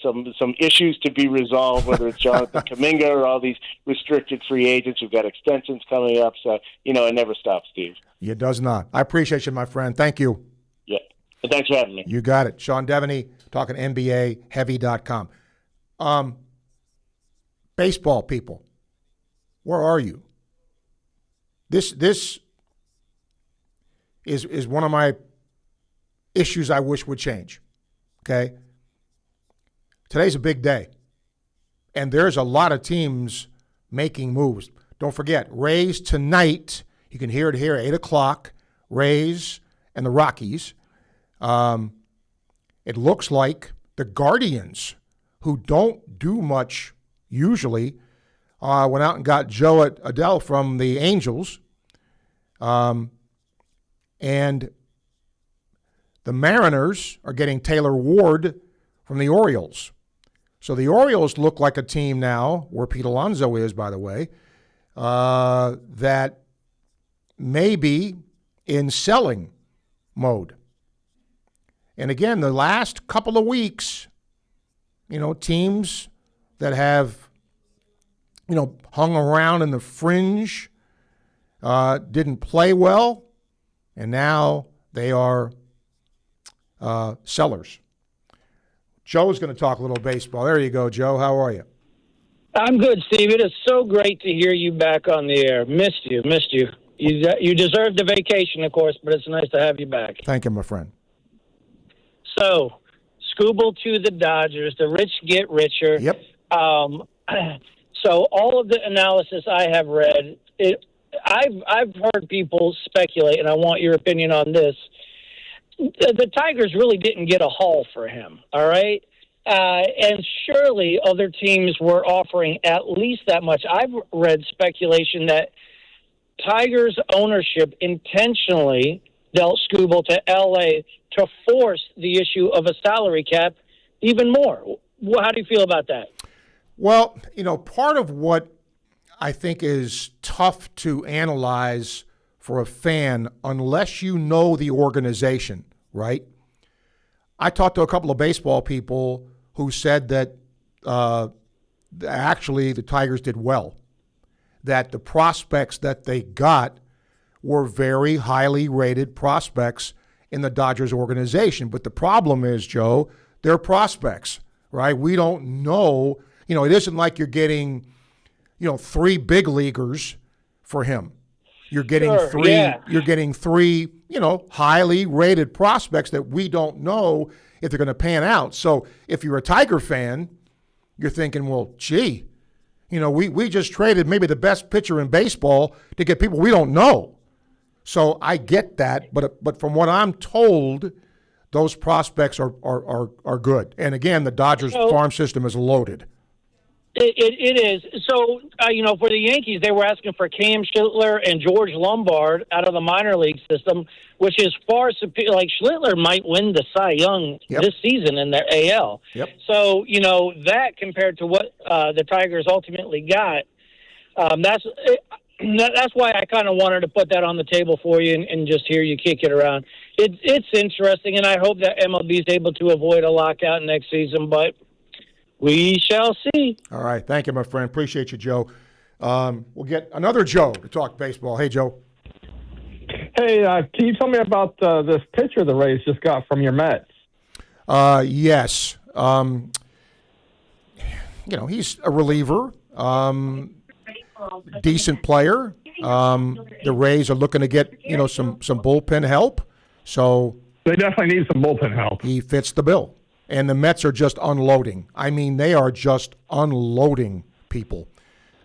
some issues to be resolved, whether it's Jonathan Kuminga or all these restricted free agents. We've got extensions coming up, so it never stops, Steve. It does not. I appreciate you, my friend. Thank you. Yeah. Thanks for having me. You got it. Sean Devaney, talking NBA, heavy.com. Baseball people, where are you? This is one of my issues I wish would change, okay? Today's a big day, and there's a lot of teams making moves. Don't forget, Rays tonight, you can hear it here at 8 o'clock, Rays and the Rockies. It looks like the Guardians, who don't do much usually, went out and got Joe Adell from the Angels. And the Mariners are getting Taylor Ward from the Orioles. So the Orioles look like a team now, where Pete Alonso is, by the way, that may be in selling mode. And again, the last couple of weeks, teams that have, hung around in the fringe didn't play well. And now they are sellers. Joe's going to talk a little baseball. There you go, Joe. How are you? I'm good, Steve. It is so great to hear you back on the air. Missed you. You deserve the vacation, of course, but it's nice to have you back. Thank you, my friend. So, Skubal to the Dodgers. The rich get richer. Yep. So all of the analysis I have read, I've heard people speculate, and I want your opinion on this. The Tigers really didn't get a haul for him, all right? And surely other teams were offering at least that much. I've read speculation that Tigers ownership intentionally dealt Skubal to L.A. to force the issue of a salary cap even more. How do you feel about that? Well, part of what I think is tough to analyze for a fan unless you know the organization, right? I talked to a couple of baseball people who said that actually the Tigers did well, that the prospects that they got were very highly rated prospects in the Dodgers organization. But the problem is, Joe, they're prospects, right? We don't know. It isn't like you're getting, 3 big leaguers for him. You're getting three. Yeah. You're getting 3, highly rated prospects that we don't know if they're going to pan out. So if you're a Tiger fan, you're thinking, well, gee, we just traded maybe the best pitcher in baseball to get people we don't know. So I get that, but from what I'm told, those prospects are good. And again, the Dodgers farm system is loaded. It is. So, for the Yankees, they were asking for Cam Schlittler and George Lombard out of the minor league system, which is far superior. Like, Schlittler might win the Cy Young this season in their AL. Yep. So, that compared to what the Tigers ultimately got, that's why I kind of wanted to put that on the table for you and just hear you kick it around. It's interesting, and I hope that MLB is able to avoid a lockout next season, but we shall see. All right. Thank you, my friend. Appreciate you, Joe. We'll get another Joe to talk baseball. Hey, Joe. Hey, can you tell me about this pitcher the Rays just got from your Mets? Yes. He's a reliever, decent player. The Rays are looking to get, some bullpen help. So they definitely need some bullpen help. He fits the bill. And the Mets are just unloading. I mean, they are just unloading people.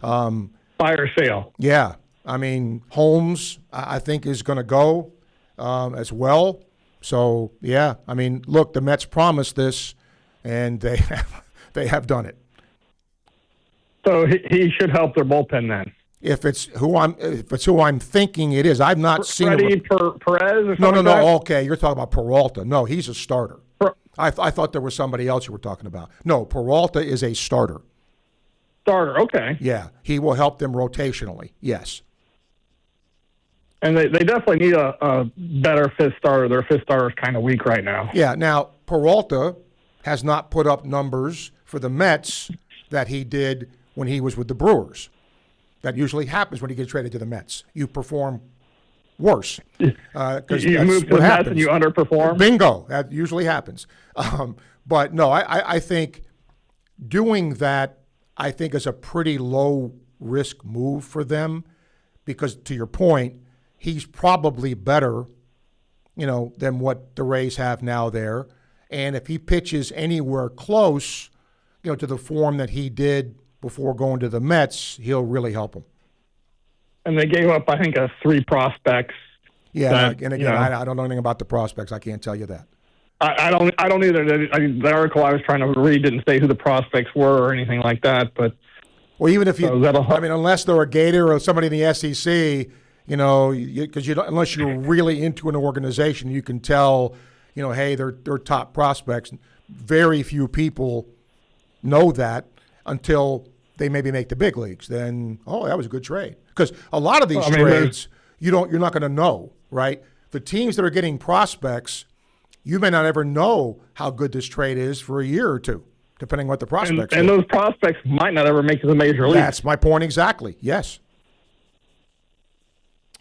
Fire sale. Yeah. I mean, Holmes, I think, is going to go as well. So, yeah. I mean, look, the Mets promised this, and they have done it. So he should help their bullpen then. If it's who I'm thinking it is, I've not seen. Freddie Perez or something. No. Okay, you're talking about Peralta. No, he's a starter. I thought there was somebody else you were talking about. No, Peralta is a starter. Starter, okay. Yeah, he will help them rotationally, yes. And they definitely need a better fifth starter. Their fifth starter is kind of weak right now. Yeah, now, Peralta has not put up numbers for the Mets that he did when he was with the Brewers. That usually happens when you get traded to the Mets. You perform worse. You move to the Mets and you underperform? Bingo. That usually happens. But no, I think doing that, I think, is a pretty low-risk move for them because, to your point, he's probably better, than what the Rays have now there. And if he pitches anywhere close, to the form that he did before going to the Mets, he'll really help them. And they gave up, I think, 3 prospects. Yeah, and again, I don't know anything about the prospects. I can't tell you that. I don't either. The article I was trying to read didn't say who the prospects were or anything like that. But well, even if unless they're a Gator or somebody in the SEC, because unless you're really into an organization, you can tell, hey, they're top prospects. Very few people know that until they maybe make the big leagues. Then, that was a good trade. Because a lot of these trades, you're not going to know, right? The teams that are getting prospects, you may not ever know how good this trade is for a year or two, depending on what the prospects are. And those prospects might not ever make it to the major league. That's my point exactly. Yes.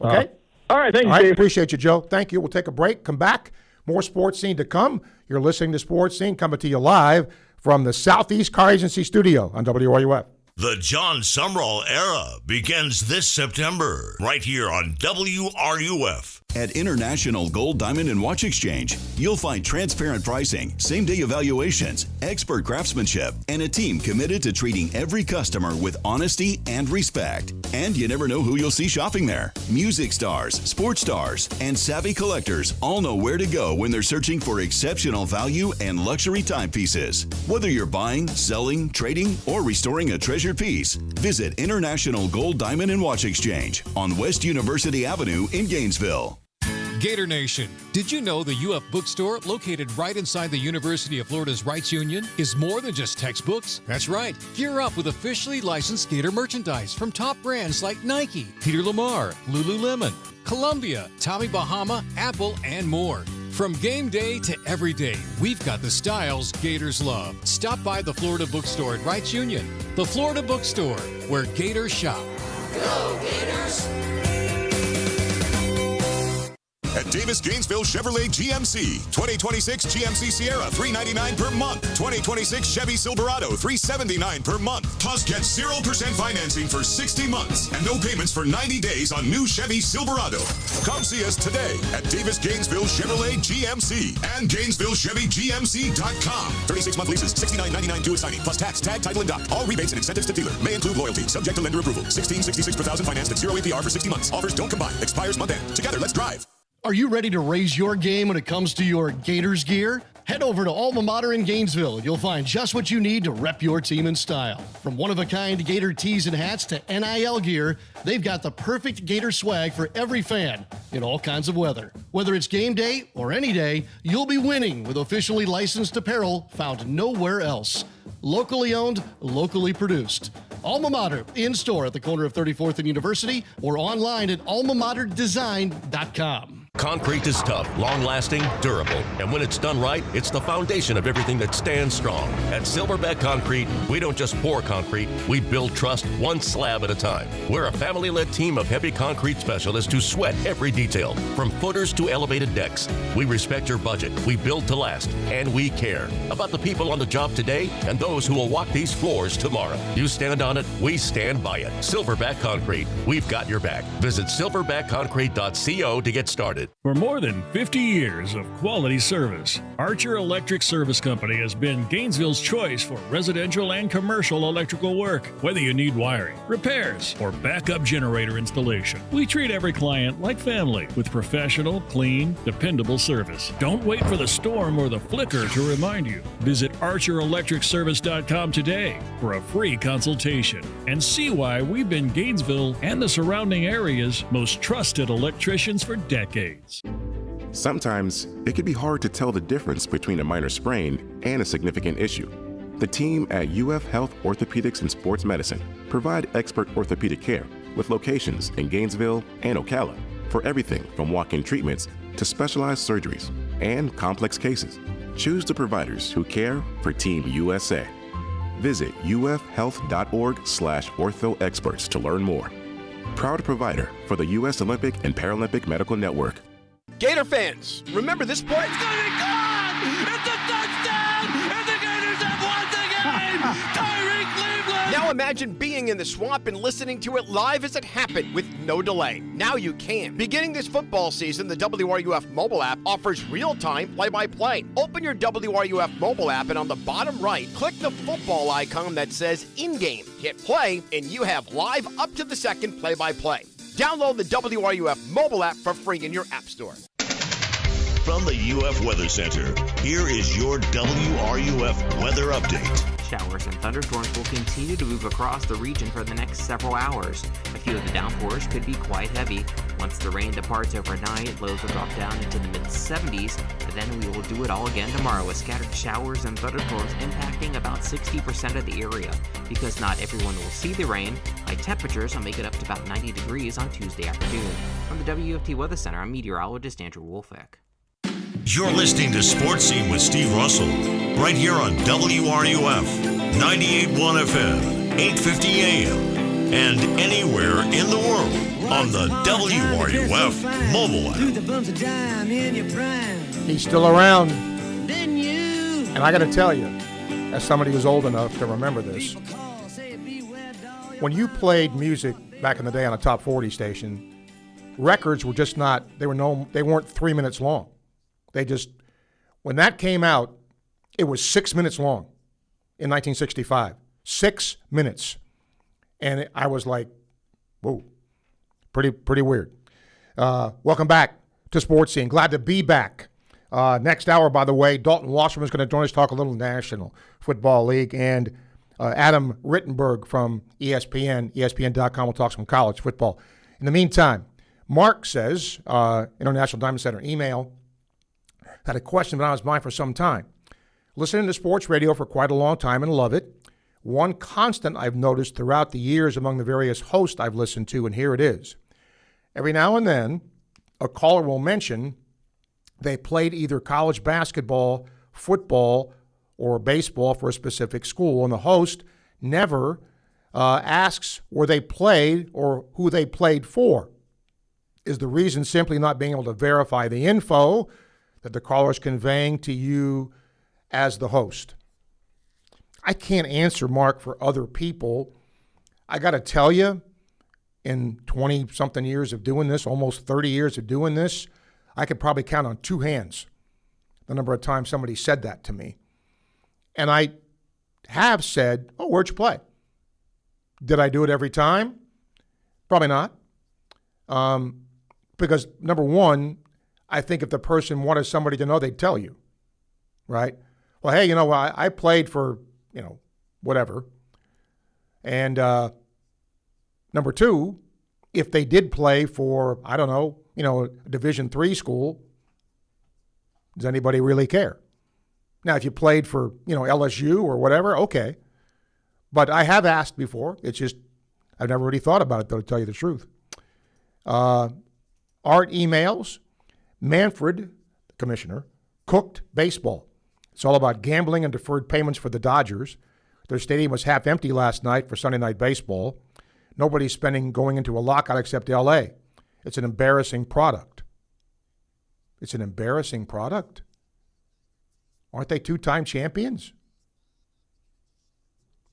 Okay. All right. Thank you, Steve. Steve. Appreciate you, Joe. Thank you. We'll take a break. Come back. More Sports Scene to come. You're listening to Sports Scene coming to you live from the Southeast Car Agency studio on WRUF. The John Sumrall era begins this September, right here on WRUF. At International Gold, Diamond, and Watch Exchange, you'll find transparent pricing, same-day evaluations, expert craftsmanship, and a team committed to treating every customer with honesty and respect. And you never know who you'll see shopping there. Music stars, sports stars, and savvy collectors all know where to go when they're searching for exceptional value and luxury timepieces. Whether you're buying, selling, trading, or restoring a treasured piece, visit International Gold, Diamond, and Watch Exchange on West University Avenue in Gainesville. Gator Nation, did you know the UF Bookstore, located right inside the University of Florida's Rights Union, is more than just textbooks? That's right. Gear up with officially licensed Gator merchandise from top brands like Nike, Peter Lamar, Lululemon, Columbia, Tommy Bahama, Apple, and more. From game day to every day, we've got the styles Gators love. Stop by the Florida Bookstore at Rights Union. The Florida Bookstore, where Gators shop. Go Gators! At Davis Gainesville Chevrolet GMC, 2026 GMC Sierra $399 per month, 2026 Chevy Silverado $379 per month. Plus, get 0% financing for 60 months and no payments for 90 days on new Chevy Silverado. Come see us today at Davis Gainesville Chevrolet GMC and GainesvilleChevyGMC.com. 36-month leases, $69.99 due at signing, plus tax, tag, title, and dock. All rebates and incentives to dealer. May include loyalty, subject to lender approval. $16.66 per thousand financed at 0 APR for 60 months. Offers don't combine. Expires month end. Together, let's drive. Are you ready to raise your game when it comes to your Gators gear? Head over to Alma Mater in Gainesville. You'll find just what you need to rep your team in style. From one-of-a-kind Gator tees and hats to NIL gear, they've got the perfect Gator swag for every fan in all kinds of weather. Whether it's game day or any day, you'll be winning with officially licensed apparel found nowhere else. Locally owned, locally produced. Alma Mater, in-store at the corner of 34th and University or online at almamaterdesign.com. Concrete is tough, long-lasting, durable, and when it's done right, it's the foundation of everything that stands strong. At Silverback Concrete, we don't just pour concrete, we build trust one slab at a time. We're a family-led team of heavy concrete specialists who sweat every detail, from footers to elevated decks. We respect your budget, we build to last, and we care about the people on the job today and those who will walk these floors tomorrow. You stand on it, we stand by it. Silverback Concrete, we've got your back. Visit silverbackconcrete.co to get started. For more than 50 years of quality service, Archer Electric Service Company has been Gainesville's choice for residential and commercial electrical work. Whether you need wiring, repairs, or backup generator installation, we treat every client like family with professional, clean, dependable service. Don't wait for the storm or the flicker to remind you. Visit ArcherElectricService.com today for a free consultation and see why we've been Gainesville and the surrounding area's most trusted electricians for decades. Sometimes it can be hard to tell the difference between a minor sprain and a significant issue. The team at UF Health Orthopedics and Sports Medicine provide expert orthopedic care with locations in Gainesville and Ocala for everything from walk-in treatments to specialized surgeries and complex cases. Choose the providers who care for Team USA. Visit ufhealth.org/orthoexperts to learn more. Proud provider for the U.S. Olympic and Paralympic Medical Network. Gator fans, remember this play? It's going to be gone! It's a touchdown! And the Gators have won the game! Tarik Cleveland! Now imagine being in the swamp and listening to it live as it happened with no delay. Now you can. Beginning this football season, the WRUF mobile app offers real-time play-by-play. Open your WRUF mobile app and on the bottom right, click the football icon that says in-game. Hit play and you have live up-to-the-second play-by-play. Download the WRUF mobile app for free in your app store. From the UF Weather Center, here is your WRUF weather update. Showers and thunderstorms will continue to move across the region for the next several hours. A few of the downpours could be quite heavy. Once the rain departs overnight, lows will drop down into the mid-70s, but then we will do it all again tomorrow with scattered showers and thunderstorms impacting about 60% of the area. Because not everyone will see the rain, high temperatures will make it up to about 90 degrees on Tuesday afternoon. From the WFT Weather Center, I'm meteorologist Andrew Wolfeck. You're listening to Sports Scene with Steve Russell, right here on WRUF, 98.1 FM, 850 AM, and anywhere in the world on the WRUF mobile app. He's still around. And I got to tell you, as somebody who's old enough to remember this, when you played music back in the day on a top 40 station, records were just not, they weren't 3 minutes long. When that came out, it was 6 minutes long in 1965. 6 minutes. And I was like, whoa, pretty weird. Welcome back to Sports Scene. Glad to be back. Next hour, by the way, Dalton Wasserman is going to join us, talk a little National Football League, and Adam Rittenberg from ESPN, ESPN.com will talk some college football. In the meantime, Mark says, International Diamond Center email, had a question that I was mind for some time. Listening to sports radio for quite a long time and love it. One constant I've noticed throughout the years among the various hosts I've listened to, and here it is. Every now and then, a caller will mention they played either college basketball, football, or baseball for a specific school, and the host never asks where they played or who they played for. Is the reason simply not being able to verify the info that the caller is conveying to you as the host? I can't answer, Mark, for other people. I got to tell you, in 20-something years of doing this, almost 30 years of doing this, I could probably count on two hands the number of times somebody said that to me. And I have said, oh, where'd you play? Did I do it every time? Probably not. Because, number one, I think if the person wanted somebody to know, they'd tell you, right? Well, hey, I played for, whatever. And number two, if they did play for, I don't know, a Division III school, does anybody really care? Now, if you played for, LSU or whatever, okay. But I have asked before. It's just I've never really thought about it, though, to tell you the truth. Art emails. Manfred, the commissioner, cooked baseball. It's all about gambling and deferred payments for the Dodgers. Their stadium was half empty last night for Sunday night baseball. Nobody's spending going into a lockout except L.A. It's an embarrassing product. It's an embarrassing product. Aren't they two-time champions?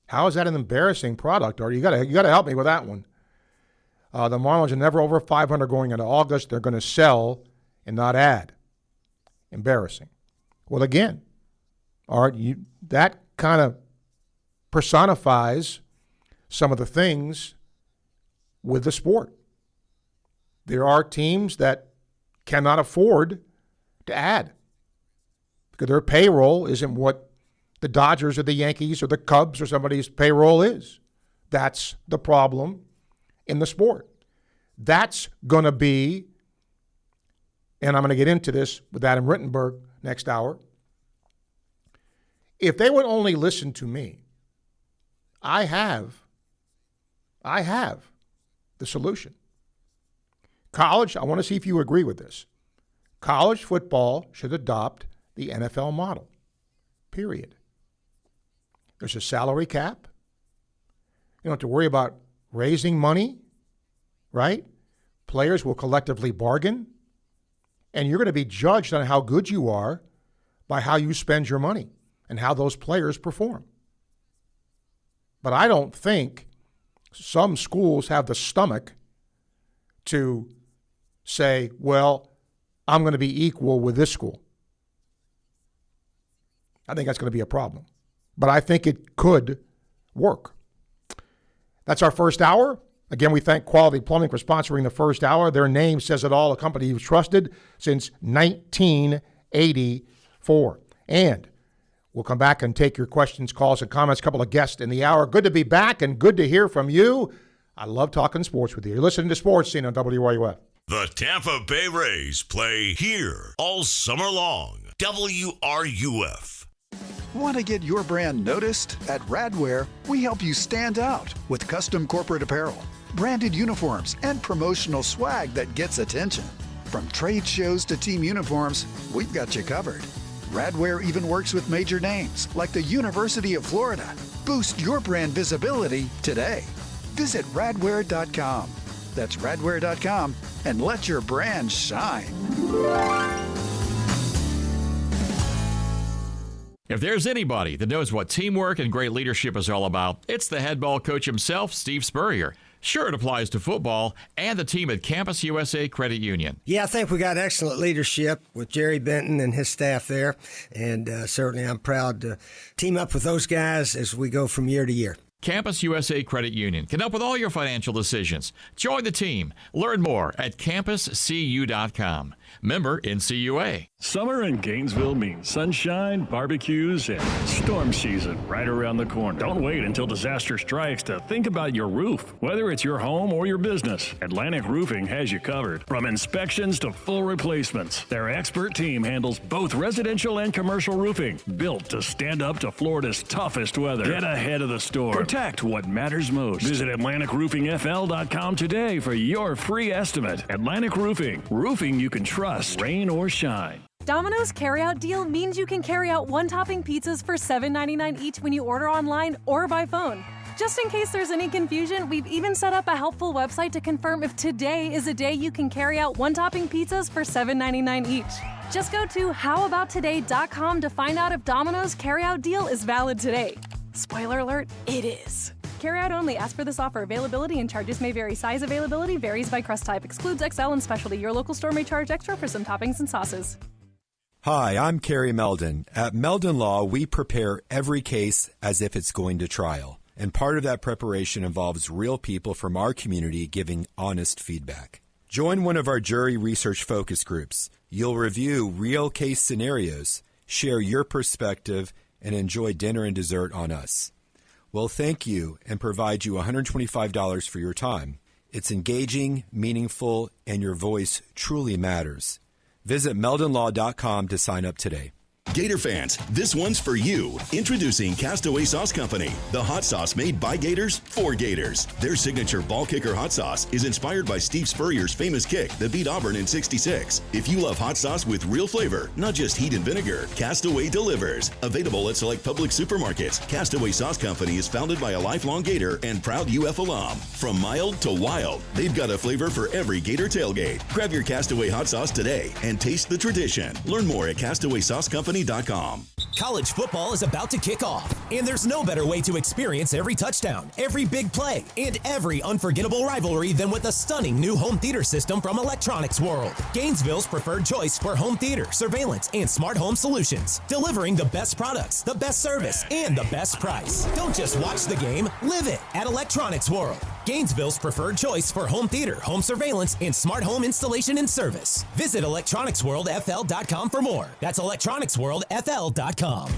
How is that an embarrassing product? Or you got to help me with that one. The Marlins are never over 500 going into August. They're going to sell and not add. Embarrassing. Well, again, Art, that kind of personifies some of the things with the sport. There are teams that cannot afford to add because their payroll isn't what the Dodgers or the Yankees or the Cubs or somebody's payroll is. That's the problem in the sport. That's going to be, and I'm going to get into this with Adam Rittenberg next hour. If they would only listen to me, I have the solution. College, I want to see if you agree with this. College football should adopt the NFL model, period. There's a salary cap. You don't have to worry about raising money, right? Players will collectively bargain, and you're going to be judged on how good you are by how you spend your money and how those players perform. But I don't think some schools have the stomach to say, well, I'm going to be equal with this school. I think that's going to be a problem. But I think it could work. That's our first hour. Again, we thank Quality Plumbing for sponsoring the first hour. Their name says it all, a company you've trusted since 1984. And we'll come back and take your questions, calls, and comments. A couple of guests in the hour. Good to be back and good to hear from you. I love talking sports with you. You're listening to Sports Scene on WRUF. The Tampa Bay Rays play here all summer long. WRUF. Want to get your brand noticed? At Radware, we help you stand out with custom corporate apparel, branded uniforms, and promotional swag that gets attention. From trade shows to team uniforms, we've got you covered. Radware even works with major names like the University of Florida. Boost your brand visibility today. Visit radware.com. That's radware.com and let your brand shine. If there's anybody that knows what teamwork and great leadership is all about, it's the head ball coach himself, Steve Spurrier. Sure, it applies to football and the team at Campus USA Credit Union. Yeah, I think we got excellent leadership with Jerry Benton and his staff there, and certainly I'm proud to team up with those guys as we go from year to year. Campus USA Credit Union can help with all your financial decisions. Join the team. Learn more at campuscu.com. Member NCUA. Summer in Gainesville means sunshine, barbecues, and storm season right around the corner. Don't wait until disaster strikes to think about your roof. Whether it's your home or your business, Atlantic Roofing has you covered. From inspections to full replacements, their expert team handles both residential and commercial roofing, built to stand up to Florida's toughest weather. Get ahead of the storm. Protect what matters most. Visit AtlanticRoofingFL.com today for your free estimate. Atlantic Roofing. Roofing you can trust, rain or shine. Domino's carryout deal means you can carry out one-topping pizzas for $7.99 each when you order online or by phone. Just in case there's any confusion, we've even set up a helpful website to confirm if today is a day you can carry out one-topping pizzas for $7.99 each. Just go to howaboutoday.com to find out if Domino's carryout deal is valid today. Spoiler alert, it is. Carryout only. Ask for this offer. Availability and charges may vary. Size availability varies by crust type. Excludes XL and specialty. Your local store may charge extra for some toppings and sauces. Hi, I'm Kerry Meldon. At Meldon Law, we prepare every case as if it's going to trial. And part of that preparation involves real people from our community giving honest feedback. Join one of our jury research focus groups. You'll review real case scenarios, share your perspective, and enjoy dinner and dessert on us. We'll thank you and provide you $125 for your time. It's engaging, meaningful, and your voice truly matters. Visit meldonlaw.com to sign up today. Gator fans, this one's for you. Introducing Castaway Sauce Company, the hot sauce made by Gators for Gators. Their signature ball kicker hot sauce is inspired by Steve Spurrier's famous kick that beat Auburn in '66. If you love hot sauce with real flavor, not just heat and vinegar, Castaway delivers. Available at select public supermarkets, Castaway Sauce Company is founded by a lifelong Gator and proud UF alum. From mild to wild, they've got a flavor for every Gator tailgate. Grab your Castaway hot sauce today and taste the tradition. Learn more at CastawaySauceCompany.com. College football is about to kick off, and there's no better way to experience every touchdown, every big play, and every unforgettable rivalry than with a stunning new home theater system from Electronics World. Gainesville's preferred choice for home theater, surveillance, and smart home solutions, delivering the best products, the best service, and the best price. Don't just watch the game, live it at Electronics World. Gainesville's preferred choice for home theater, home surveillance, and smart home installation and service. Visit electronicsworldfl.com for more. That's electronicsworldfl.com.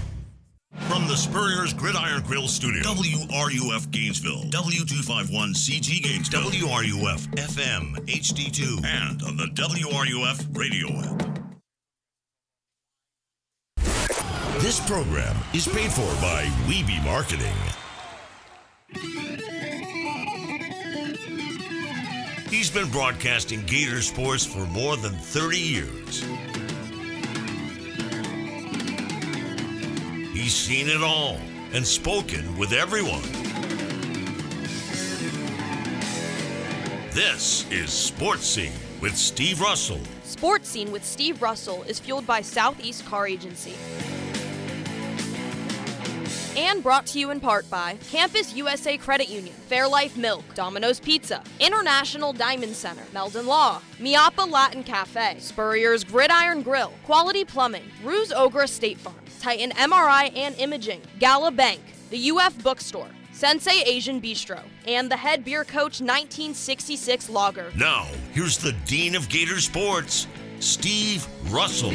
From the Spurrier's Gridiron Grill Studio, WRUF Gainesville, W251CG Gainesville, WRUF FM HD2, and on the WRUF radio app. This program is paid for by Weeby Marketing. He's been broadcasting Gator sports for more than 30 years. He's seen it all and spoken with everyone. This is Sports Scene with Steve Russell. Sports Scene with Steve Russell is fueled by Southeast Car Agency. And brought to you in part by Campus USA Credit Union, Fairlife Milk, Domino's Pizza, International Diamond Center, Meldon Law, Miapa Latin Cafe, Spurrier's Gridiron Grill, Quality Plumbing, Ruse Ogre State Farm, Titan MRI and Imaging, Gala Bank, the UF Bookstore, Sensei Asian Bistro, and the head beer coach 1966 Lager. Now, here's the Dean of Gator Sports, Steve Russell.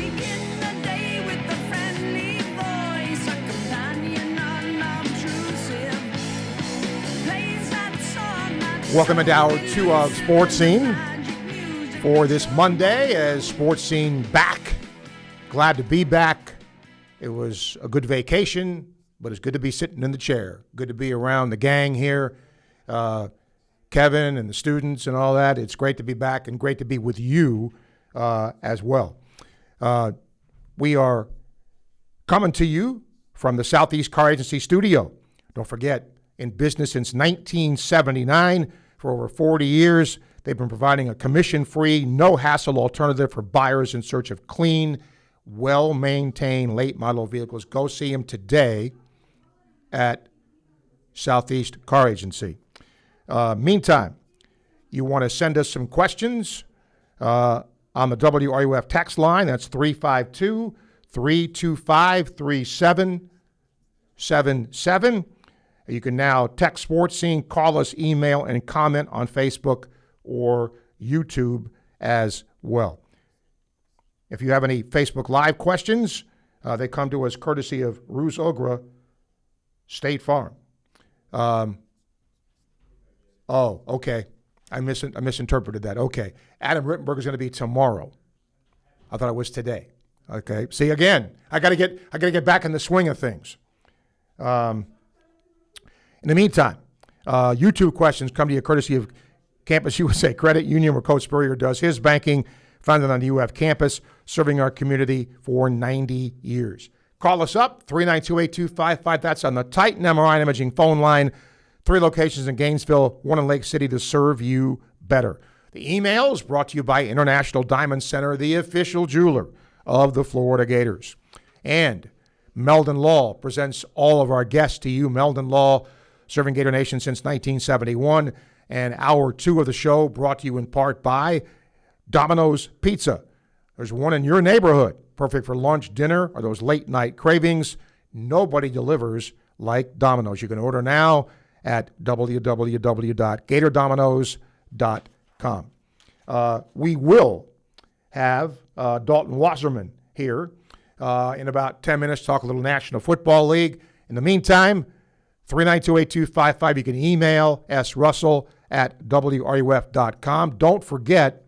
Welcome into hour 2 of Sports Scene for this Monday as Sports Scene back. Glad to be back. It was a good vacation, but it's good to be sitting in the chair. Good to be around the gang here, Kevin and the students and all that. It's great to be back and great to be with you as well. We are coming to you from the Southeast Car Agency studio. Don't forget, in business since 1979. For over 40 years, they've been providing a commission-free, no-hassle alternative for buyers in search of clean, well-maintained late-model vehicles. Go see them today at Southeast Car Agency. Meantime, you want to send us some questions on the WRUF text line. That's 352-325-3777. You can now text Sports Scene, call us, email, and comment on Facebook or YouTube as well. If you have any Facebook Live questions, they come to us courtesy of Ruse Ogra State Farm. Okay. I misinterpreted that. Okay. Adam Rittenberg is going to be tomorrow. I thought it was today. Okay. See, again, I got to get back in the swing of things. In the meantime, YouTube questions come to you courtesy of Campus USA Credit Union, where Coach Spurrier does his banking, founded on the UF campus, serving our community for 90 years. Call us up, 392-8255. That's on the Titan MRI Imaging phone line. 3 locations in Gainesville, 1 in Lake City to serve you better. The email is brought to you by International Diamond Center, the official jeweler of the Florida Gators. And Meldon Law presents all of our guests to you. Meldon Law, serving Gator Nation since 1971. And hour 2 of the show brought to you in part by Domino's Pizza. There's one in your neighborhood, perfect for lunch, dinner, or those late-night cravings. Nobody delivers like Domino's. You can order now at www.gatordominoes.com. We will have Dalton Wasserman here in about 10 minutes, talk a little National Football League. In the meantime, 392-8255. You can email srussell@wruf.com. Don't forget,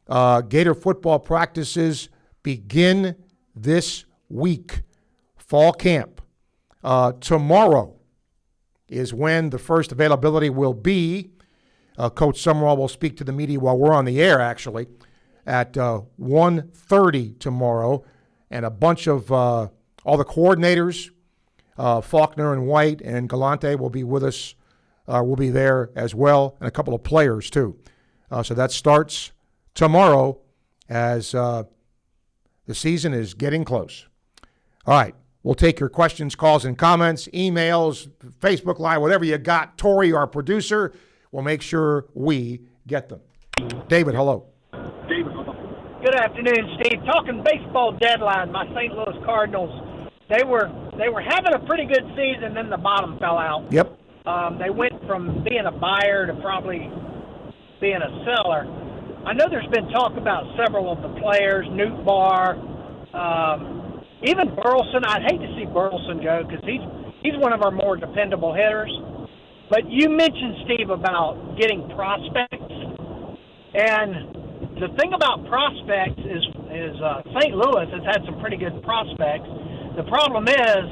Gator football practices begin this week. Fall camp. Tomorrow is when the first availability will be. Coach Summerall will speak to the media while we're on the air, actually, at 1:30 tomorrow. And a bunch of all the coordinators, Faulkner and White and Galante will be with us. Will be there as well, and a couple of players, too. So that starts tomorrow as the season is getting close. All right. We'll take your questions, calls, and comments, emails, Facebook Live, whatever you got. Tori, our producer, will make sure we get them. David, hello. Good afternoon, Steve. Talking baseball deadline, my St. Louis Cardinals, they were having a pretty good season, then the bottom fell out. Yep. They went from being a buyer to probably being a seller. I know there's been talk about several of the players, Newt Barr, even Burleson. I'd hate to see Burleson go because he's one of our more dependable hitters. But you mentioned, Steve, about getting prospects. And the thing about prospects is St. Louis has had some pretty good prospects. The problem is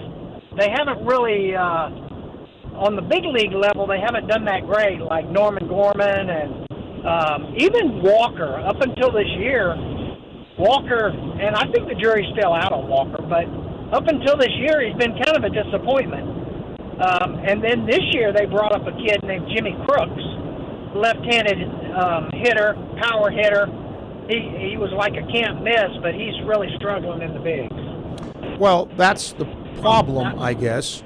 they haven't really, on the big league level, they haven't done that great, like Norman Gorman and even Walker. Up until this year, Walker, and I think the jury's still out on Walker, but up until this year, he's been kind of a disappointment. And then this year, they brought up a kid named Jimmy Crooks, left-handed hitter, power hitter. He was like a can't miss, but he's really struggling in the bigs. Well, that's the problem, I guess,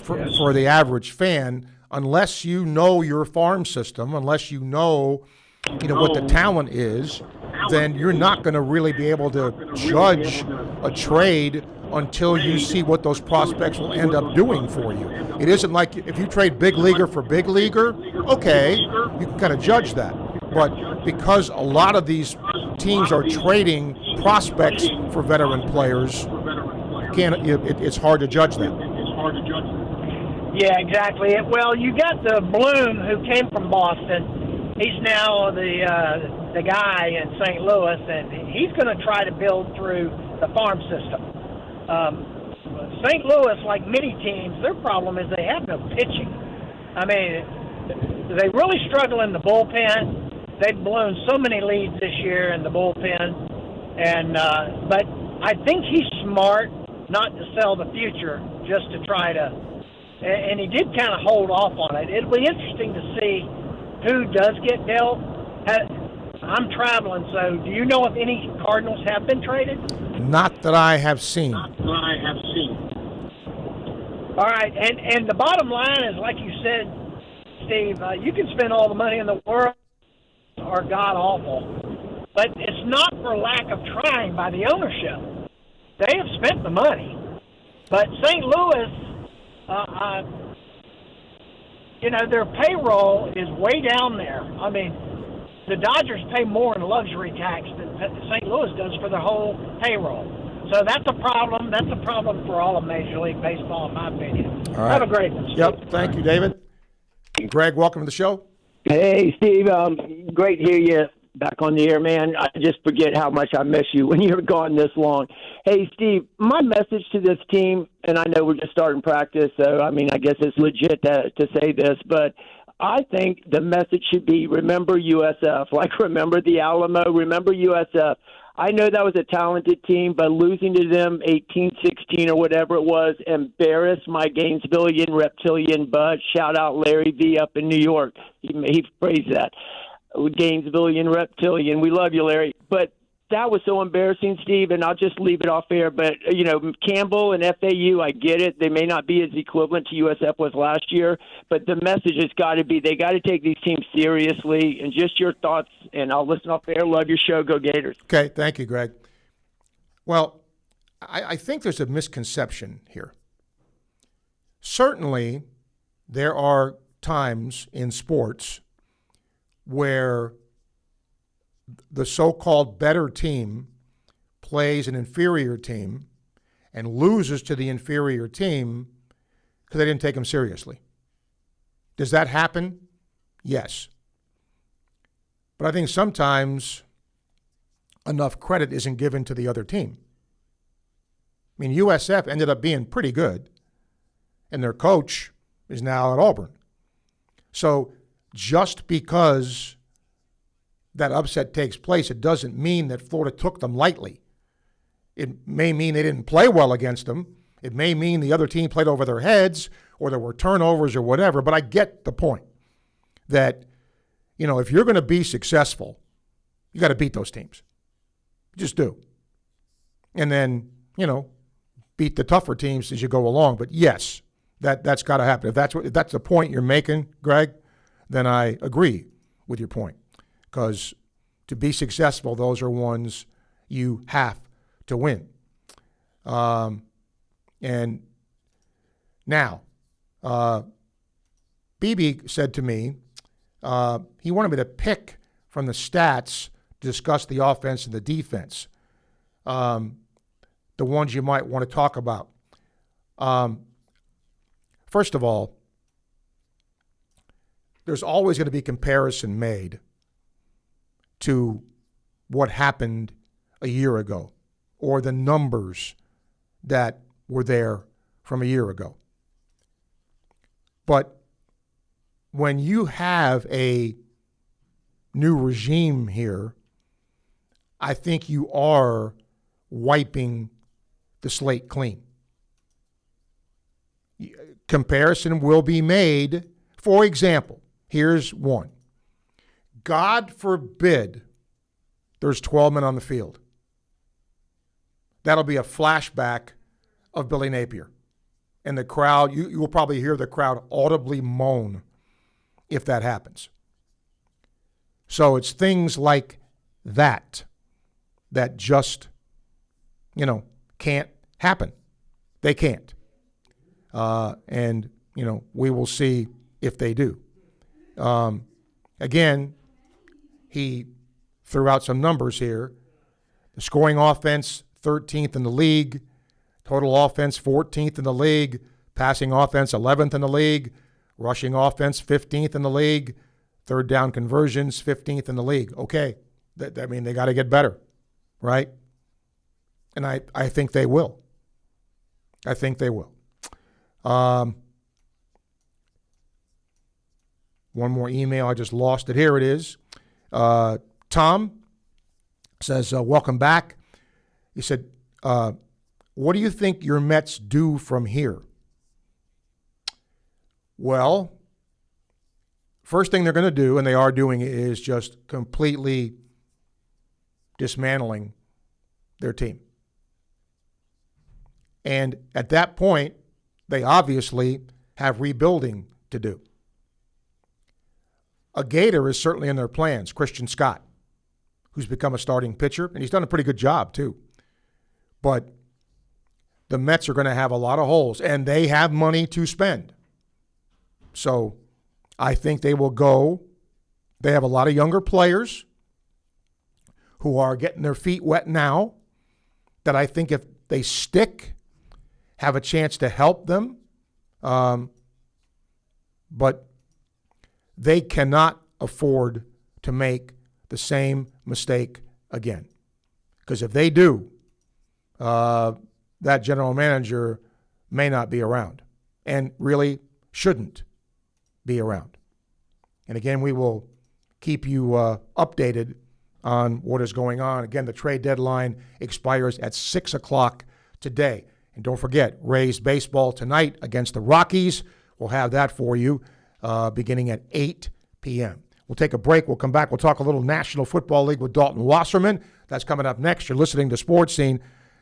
for the average fan. Unless you know your farm system, unless you know what the talent is, then you're not going to really be able to judge a trade until you see what those prospects will end up doing for you. It isn't like if you trade big leaguer for big leaguer, okay, you can kind of judge that. But because a lot of these teams are trading prospects for veteran players, it's hard to judge that. Yeah, exactly. Well, you got the Bloom who came from Boston. He's now the guy in St. Louis, and he's going to try to build through the farm system. St. Louis, like many teams, their problem is they have no pitching. I mean, they really struggle in the bullpen. They've blown so many leads this year in the bullpen, and but I think he's smart not to sell the future just to try to. And he did kind of hold off on it. It'll be interesting to see who does get dealt. I'm traveling, so do you know if any Cardinals have been traded? Not that I have seen. All right, and the bottom line is, like you said, Steve, you can spend all the money in the world or god-awful, but it's not for lack of trying by the ownership. They have spent the money. But St. Louis, their payroll is way down there. I mean, the Dodgers pay more in luxury tax than St. Louis does for their whole payroll. So that's a problem. That's a problem for all of Major League Baseball, in my opinion. All right. Have a great one, Steve. Yep. Thank you, David. Greg, welcome to the show. Hey, Steve. Great to hear you back on the air, man. I just forget how much I miss you when you're gone this long. Hey, Steve, my message to this team, and I know we're just starting practice, so, I guess it's legit to say this, but I think the message should be remember USF. Like, remember the Alamo, remember USF. I know that was a talented team, but losing to them 18-16 or whatever it was embarrassed my Gainesvillian reptilian bud. Shout out Larry V up in New York. He phrased that. Gainesvillian reptilian. We love you, Larry. But that was so embarrassing, Steve, and I'll just leave it off air. But, Campbell and FAU, I get it. They may not be as equivalent to USF was last year, but the message has got to be they got to take these teams seriously. And just your thoughts, and I'll listen off air. Love your show. Go Gators. Okay, thank you, Greg. Well, I think there's a misconception here. Certainly, there are times in sports where the so-called better team plays an inferior team and loses to the inferior team because they didn't take them seriously. Does that happen? Yes. But I think sometimes enough credit isn't given to the other team. USF ended up being pretty good, and their coach is now at Auburn. So just because that upset takes place, it doesn't mean that Florida took them lightly. It may mean they didn't play well against them. It may mean the other team played over their heads or there were turnovers or whatever, but I get the point that, if you're going to be successful, you got to beat those teams. You just do. And then, beat the tougher teams as you go along. But yes, that's got to happen. If that's the point you're making, Greg, then I agree with your point. Because to be successful, those are ones you have to win. And now, BB said to me, he wanted me to pick from the stats to discuss the offense and the defense, the ones you might want to talk about. First of all, there's always going to be comparison made to what happened a year ago or the numbers that were there from a year ago. But when you have a new regime here, I think you are wiping the slate clean. Comparison will be made. For example, here's one. God forbid there's 12 men on the field. That'll be a flashback of Billy Napier. And the crowd, you will probably hear the crowd audibly moan if that happens. So it's things like that just, can't happen. They can't. And we will see if they do. Again, he threw out some numbers here. The scoring offense, 13th in the league. Total offense, 14th in the league. Passing offense, 11th in the league. Rushing offense, 15th in the league. Third down conversions, 15th in the league. Okay, they got to get better, right? And I think they will. I think they will. One more email. I just lost it. Here it is. Tom says, welcome back. He said, what do you think your Mets do from here? Well, first thing they're going to do, and they are doing it, is just completely dismantling their team. And at that point, they obviously have rebuilding to do. A Gator is certainly in their plans, Christian Scott, who's become a starting pitcher, and he's done a pretty good job too. But the Mets are going to have a lot of holes, and they have money to spend. So I think they will go. They have a lot of younger players who are getting their feet wet now that I think if they stick, have a chance to help them. But they cannot afford to make the same mistake again. Because if they do, that general manager may not be around and really shouldn't be around. And again, we will keep you updated on what is going on. Again, the trade deadline expires at 6 o'clock today. And don't forget, Rays baseball tonight against the Rockies. We'll have that for you beginning at 8 p.m. We'll take a break. We'll come back. We'll talk a little National Football League with Dalton Wasserman. That's coming up next. You're listening to Sports Scene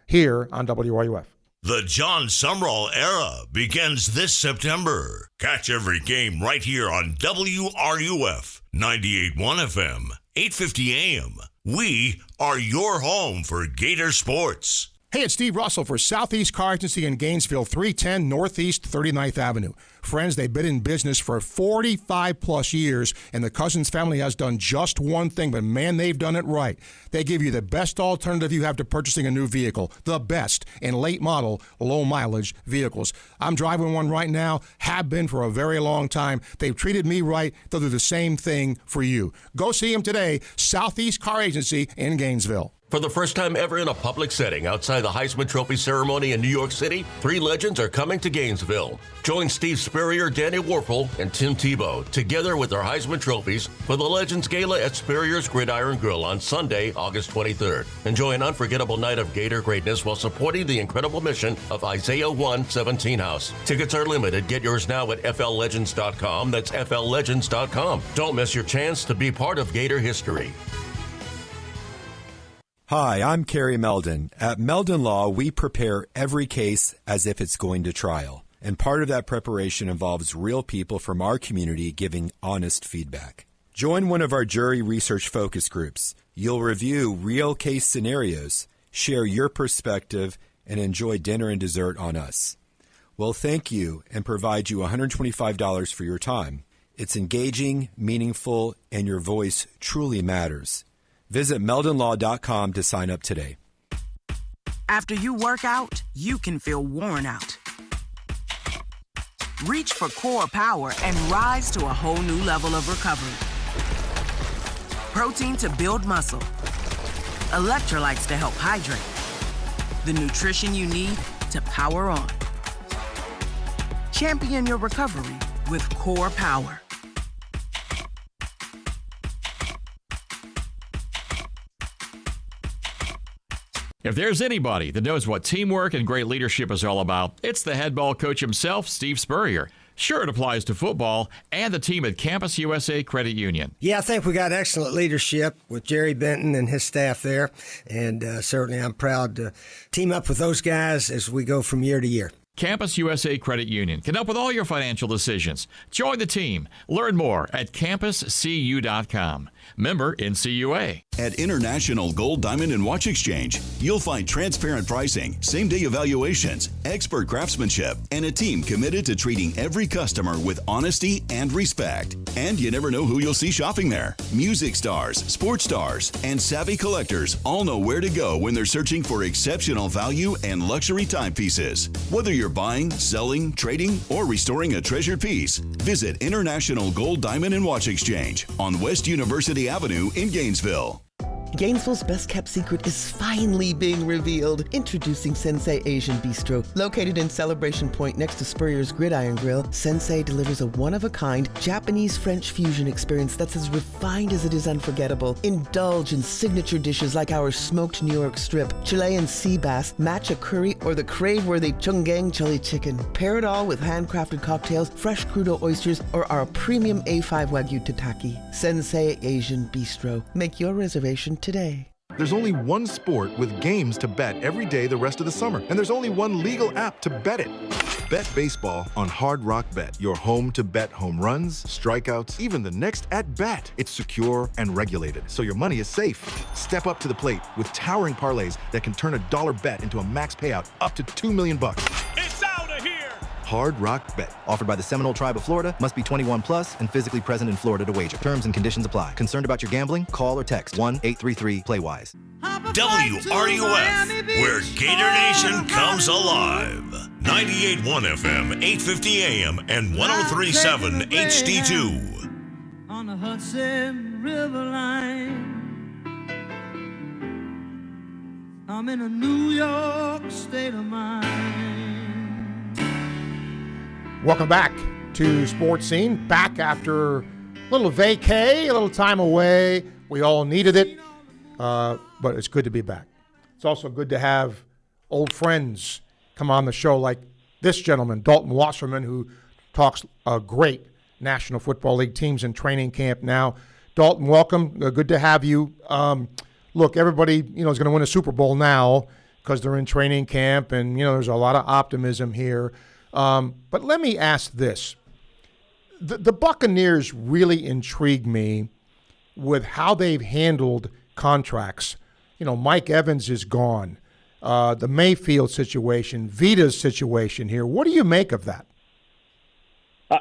here on WRUF. The John Sumrall era begins this September. Catch every game right here on WRUF 98.1 FM, 850 AM. We are your home for Gator sports. Hey, it's Steve Russell for Southeast Car Agency in Gainesville, 310 Northeast 39th Avenue. Friends, they've been in business for 45-plus years, and the Cousins family has done just one thing, but man, they've done it right. They give you the best alternative you have to purchasing a new vehicle, the best in late-model, low-mileage vehicles. I'm driving one right now, have been for a very long time. They've treated me right. They'll do the same thing for you. Go see them today, Southeast Car Agency in Gainesville. For the first time ever in a public setting outside the Heisman Trophy ceremony in New York City, 3 legends are coming to Gainesville. Join Steve Spurrier, Danny Warfel, and Tim Tebow together with their Heisman trophies for the Legends Gala at Spurrier's Gridiron Grill on Sunday, August 23rd. Enjoy an unforgettable night of Gator greatness while supporting the incredible mission of Isaiah 1:17 House. Tickets are limited. Get yours now at FLLegends.com. That's FLLegends.com. Don't miss your chance to be part of Gator history. Hi, I'm Kerry Meldon. At Meldon Law, we prepare every case as if it's going to trial. And part of that preparation involves real people from our community giving honest feedback. Join one of our jury research focus groups. You'll review real case scenarios, share your perspective, and enjoy dinner and dessert on us. We'll thank you and provide you $125 for your time. It's engaging, meaningful, and your voice truly matters. Visit meldonlaw.com to sign up today. After you work out, you can feel worn out. Reach for core power and rise to a whole new level of recovery. Protein to build muscle. Electrolytes to help hydrate. The nutrition you need to power on. Champion your recovery with Core Power. If there's anybody that knows what teamwork and great leadership is all about, it's the head ball coach himself, Steve Spurrier. Sure, it applies to football and the team at Campus USA Credit Union. Yeah, I think we got excellent leadership with Jerry Benton and his staff there, and certainly I'm proud to team up with those guys as we go from year to year. Campus USA Credit Union can help with all your financial decisions. Join the team. Learn more at campuscu.com. Member NCUA. At International Gold, Diamond, and Watch Exchange, you'll find transparent pricing, same-day evaluations, expert craftsmanship, and a team committed to treating every customer with honesty and respect. And you never know who you'll see shopping there. Music stars, sports stars, and savvy collectors all know where to go when they're searching for exceptional value and luxury timepieces. Whether you're buying, selling, trading, or restoring a treasured piece, visit International Gold, Diamond, and Watch Exchange on West University Avenue in Gainesville. Gainesville's best-kept secret is finally being revealed. Introducing Sensei Asian Bistro. Located in Celebration Point next to Spurrier's Gridiron Grill, Sensei delivers a one-of-a-kind Japanese-French fusion experience that's as refined as it is unforgettable. Indulge in signature dishes like our smoked New York strip, Chilean sea bass, matcha curry, or the crave-worthy Chunggang chili chicken. Pair it all with handcrafted cocktails, fresh crudo oysters, or our premium A5 Wagyu tataki. Sensei Asian Bistro. Make your reservation today. There's only one sport with games to bet every day the rest of the summer, and there's only one legal app to bet it. Bet baseball on Hard Rock Bet, your home to bet home runs, strikeouts, even the next at-bat. It's secure and regulated, so your money is safe. Step up to the plate with towering parlays that can turn a dollar bet into a max payout up to $2 million. It's out of here! Hard Rock Bet. Offered by the Seminole Tribe of Florida. Must be 21 plus and physically present in Florida to wager. Terms and conditions apply. Concerned about your gambling? Call or text 1-833-PLAY-WISE. WRUF, where Gator Nation comes alive. 98.1 FM, 850 AM, and 103.7 HD2. On the Hudson River line, I'm in a New York state of mind. Welcome back to Sports Scene. Back after a little vacay, a little time away. We all needed it, but it's good to be back. It's also good to have old friends come on the show like this gentleman, Dalton Wasserman, who talks great National Football League teams in training camp now. Dalton, welcome. Good to have you. Look, everybody, is going to win a Super Bowl now because they're in training camp, and, there's a lot of optimism here. But let me ask this. The Buccaneers really intrigue me with how they've handled contracts. Mike Evans is gone. The Mayfield situation, Vita's situation here. What do you make of that?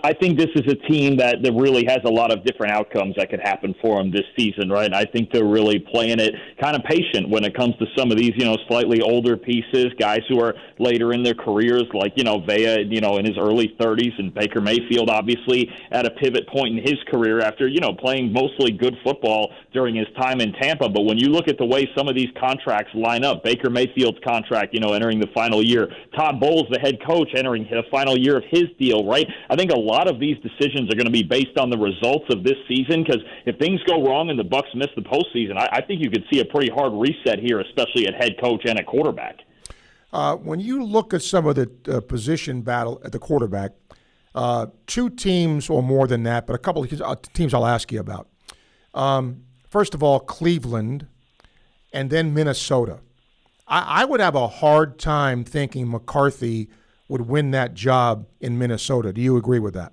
I think this is a team that really has a lot of different outcomes that could happen for them this season, right? And I think they're really playing it kind of patient when it comes to some of these, slightly older pieces, guys who are later in their careers, like, Vea, in his early 30s, and Baker Mayfield, obviously, at a pivot point in his career after, playing mostly good football during his time in Tampa. But when you look at the way some of these contracts line up, Baker Mayfield's contract, entering the final year, Todd Bowles, the head coach, entering the final year of his deal, right? I think a lot of these decisions are going to be based on the results of this season, because if things go wrong and the Bucs miss the postseason, I think you could see a pretty hard reset here, especially at head coach and at quarterback. When you look at some of the position battle at the quarterback, two teams or more than that, but a couple of teams I'll ask you about. First of all, Cleveland, and then Minnesota. I would have a hard time thinking McCarthy would win that job in Minnesota. Do you agree with that?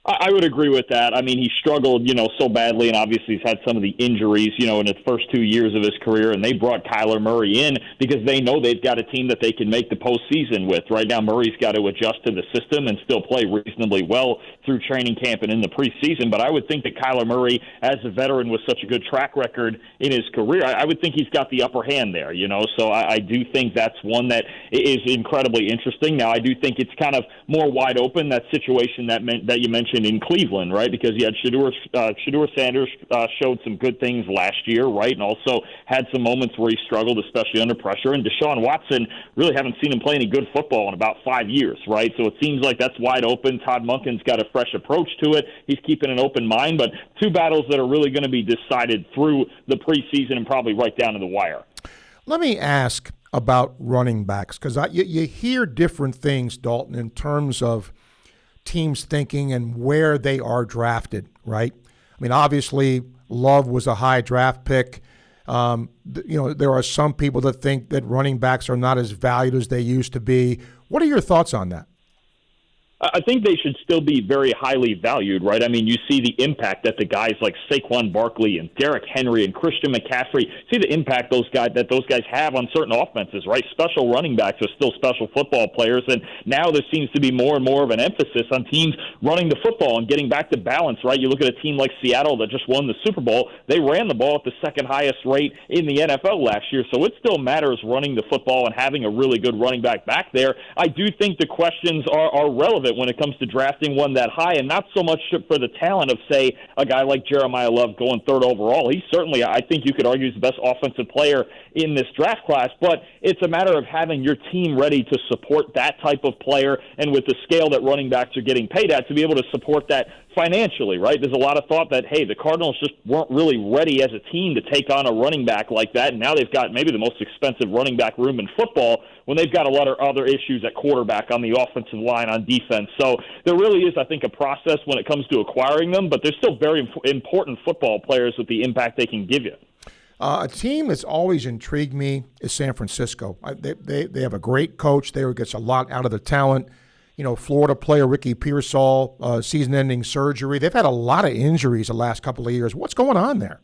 I would agree with that. I mean, he struggled, so badly, and obviously he's had some of the injuries, in his first 2 years of his career, and they brought Kyler Murray in because they know they've got a team that they can make the postseason with. Right now, Murray's got to adjust to the system and still play reasonably well through training camp and in the preseason, but I would think that Kyler Murray, as a veteran with such a good track record in his career, I would think he's got the upper hand there, so I do think that's one that is incredibly interesting. Now, I do think it's kind of more wide open, that situation that you mentioned in Cleveland, right? Because you had Shedeur Sanders showed some good things last year, right? And also had some moments where he struggled, especially under pressure. And Deshaun Watson, really haven't seen him play any good football in about 5 years, right? So it seems like that's wide open. Todd Monken's got a fresh approach to it. He's keeping an open mind, but two battles that are really going to be decided through the preseason and probably right down to the wire. Let me ask about running backs, because you hear different things, Dalton, in terms of teams thinking and where they are drafted, right? I mean, obviously, Love was a high draft pick. There are some people that think that running backs are not as valued as they used to be. What are your thoughts on that? I think they should still be very highly valued, right? I mean, you see the impact that the guys like Saquon Barkley and Derrick Henry and Christian McCaffrey, see the impact those guys have on certain offenses, right? Special running backs are still special football players, and now there seems to be more and more of an emphasis on teams running the football and getting back to balance, right? You look at a team like Seattle that just won the Super Bowl. They ran the ball at the second highest rate in the NFL last year, so it still matters running the football and having a really good running back there. I do think the questions are relevant when it comes to drafting one that high, and not so much for the talent of, say, a guy like Jeremiah Love going third overall. He's certainly, I think you could argue, is the best offensive player in this draft class, but it's a matter of having your team ready to support that type of player, and with the scale that running backs are getting paid at, to be able to support that financially, right? There's a lot of thought that, hey, the Cardinals just weren't really ready as a team to take on a running back like that, and now they've got maybe the most expensive running back room in football when they've got a lot of other issues at quarterback, on the offensive line, on defense. So there really is, I think, a process when it comes to acquiring them, but they're still very important football players with the impact they can give you. A team that's always intrigued me is San Francisco. They have a great coach there who gets a lot out of the talent. Florida player Ricky Pearsall, season-ending surgery. They've had a lot of injuries the last couple of years. What's going on there?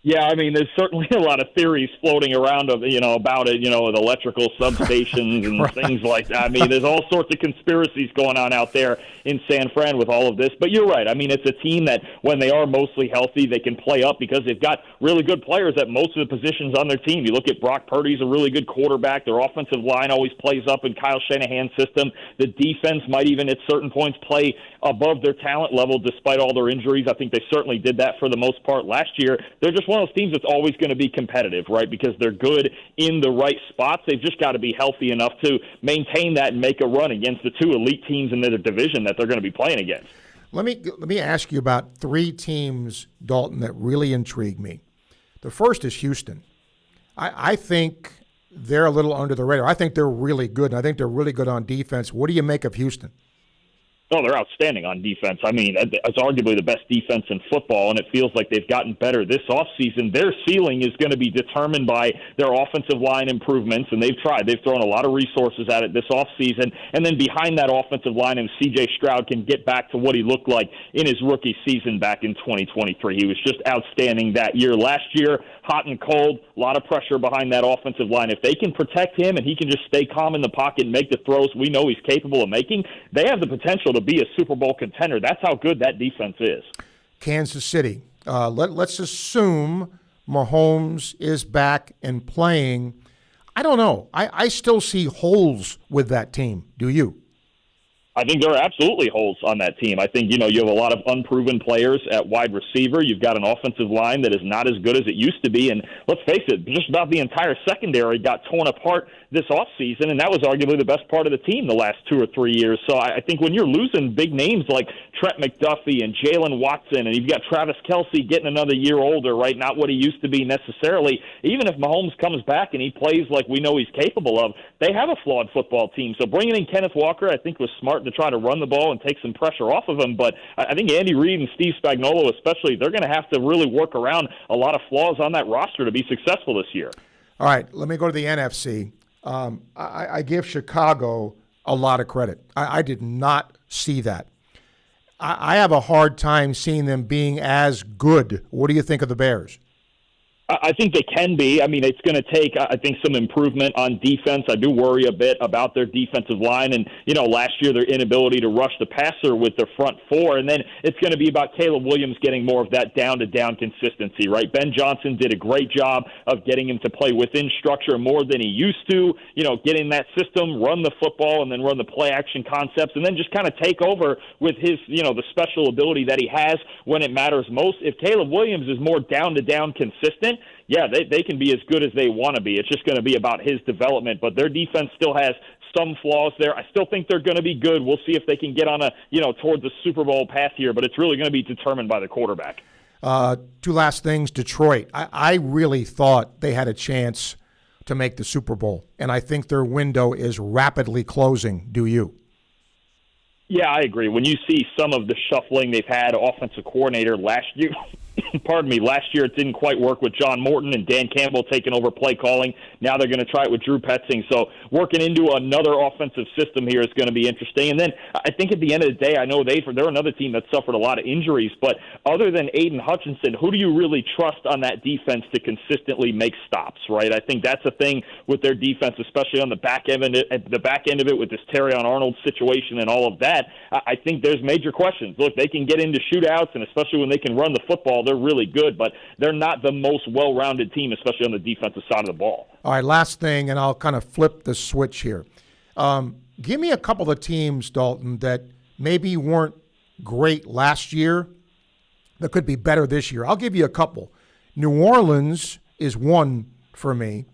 Yeah, I mean, there's certainly a lot of theories floating around about it, with electrical substations and things like that. I mean, there's all sorts of conspiracies going on out there in San Fran with all of this. But you're right. I mean, it's a team that when they are mostly healthy, they can play up because they've got really good players at most of the positions on their team. You look at Brock Purdy's a really good quarterback. Their offensive line always plays up in Kyle Shanahan's system. The defense might even at certain points play above their talent level despite all their injuries. I think they certainly did that for the most part last year. They're just one of those teams that's always going to be competitive, right, because they're good in the right spots. They've just got to be healthy enough to maintain that and make a run against the two elite teams in their division that they're going to be playing against. Let me ask you about three teams, Dalton, that really intrigue me. The first is Houston. I think they're a little under the radar. I think they're really good, and I think they're really good on defense. What do you make of Houston? Oh, they're outstanding on defense. I mean, it's arguably the best defense in football, and it feels like they've gotten better this offseason. Their ceiling is going to be determined by their offensive line improvements, and they've tried. They've thrown a lot of resources at it this offseason. And then behind that offensive line, and C.J. Stroud can get back to what he looked like in his rookie season back in 2023. He was just outstanding that year. Last year, hot and cold, a lot of pressure behind that offensive line. If they can protect him and he can just stay calm in the pocket and make the throws we know he's capable of making, they have the potential to be a Super Bowl contender. That's how good that defense is. Kansas City. Let's assume Mahomes is back and playing. I don't know. I still see holes with that team. Do you? I think there are absolutely holes on that team. I think, you have a lot of unproven players at wide receiver. You've got an offensive line that is not as good as it used to be. And let's face it, just about the entire secondary got torn apart this offseason, and that was arguably the best part of the team the last 2 or 3 years. So I think when you're losing big names like Trent McDuffie and Jalen Watson, and you've got Travis Kelce getting another year older, right, not what he used to be necessarily, even if Mahomes comes back and he plays like we know he's capable of, they have a flawed football team. So bringing in Kenneth Walker, I think, was smart to try to run the ball and take some pressure off of him. But I think Andy Reid and Steve Spagnuolo especially, they're going to have to really work around a lot of flaws on that roster to be successful this year. All right, let me go to the NFC. I give Chicago a lot of credit. I did not see that. I have a hard time seeing them being as good. What do you think of the Bears? I think they can be. I mean, it's going to take, I think, some improvement on defense. I do worry a bit about their defensive line. And, last year, their inability to rush the passer with their front four. And then it's going to be about Caleb Williams getting more of that down-to-down consistency, right? Ben Johnson did a great job of getting him to play within structure more than he used to, get in that system, run the football, and then run the play-action concepts, and then just kind of take over with his, the special ability that he has when it matters most. If Caleb Williams is more down-to-down consistent, yeah, they can be as good as they want to be. It's just going to be about his development. But their defense still has some flaws there. I still think they're going to be good. We'll see if they can get on towards the Super Bowl path here, but it's really going to be determined by the quarterback. Two last things. Detroit. I really thought they had a chance to make the Super Bowl, and I think their window is rapidly closing. Do you? Yeah, I agree. When you see some of the shuffling they've had, offensive coordinator last year, last year it didn't quite work with John Morton and Dan Campbell taking over play calling. Now they're going to try it with Drew Petzing. So working into another offensive system here is going to be interesting. And then I think at the end of the day, I know they're another team that suffered a lot of injuries, but other than Aiden Hutchinson, who do you really trust on that defense to consistently make stops, right? I think that's a thing with their defense, especially on the back end of it with this Terrion Arnold situation and all of that. I think there's major questions. Look, they can get into shootouts, and especially when they can run the football, they're really good, but they're not the most well-rounded team, especially on the defensive side of the ball. All right, last thing, and I'll kind of flip the switch here. Give me a couple of teams, Dalton, that maybe weren't great last year that could be better this year. I'll give you a couple. New Orleans is one for me.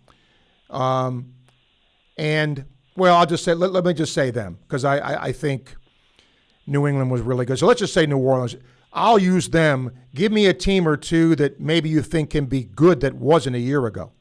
And, well, I'll just say, let me just say them, because I think New England was really good. So let's just say New Orleans. I'll use them. Give me a team or two that maybe you think can be good that wasn't a year ago.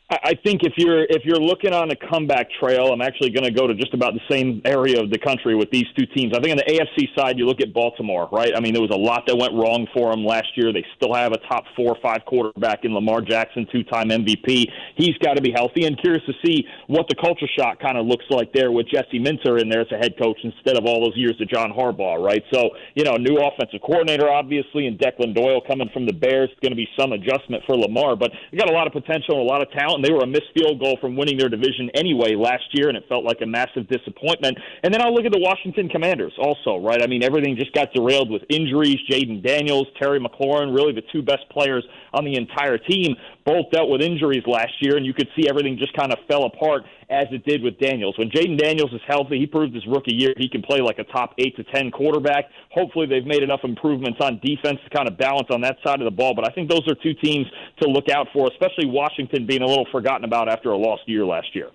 I think if you're looking on a comeback trail, I'm actually going to go to just about the same area of the country with these two teams. I think on the AFC side, you look at Baltimore, right? I mean, there was a lot that went wrong for them last year. They still have a top 4 or 5 quarterback in Lamar Jackson, 2-time MVP. He's got to be healthy, and curious to see what the culture shock kind of looks like there with Jesse Minter in there as a head coach instead of all those years of John Harbaugh, right? So, new offensive coordinator, obviously, and Declan Doyle coming from the Bears. It's going to be some adjustment for Lamar, but they got a lot of potential and a lot of talent. And they were a missed field goal from winning their division anyway last year, and it felt like a massive disappointment. And then I'll look at the Washington Commanders also, right? I mean, everything just got derailed with injuries. Jaden Daniels, Terry McLaurin, really the two best players on the entire team, both dealt with injuries last year, and you could see everything just kind of fell apart as it did with Daniels. When Jaden Daniels is healthy, he proved his rookie year he can play like a top 8 to 10 quarterback. Hopefully they've made enough improvements on defense to kind of balance on that side of the ball, but I think those are two teams to look out for, especially Washington being a little forgotten about after a lost year last year.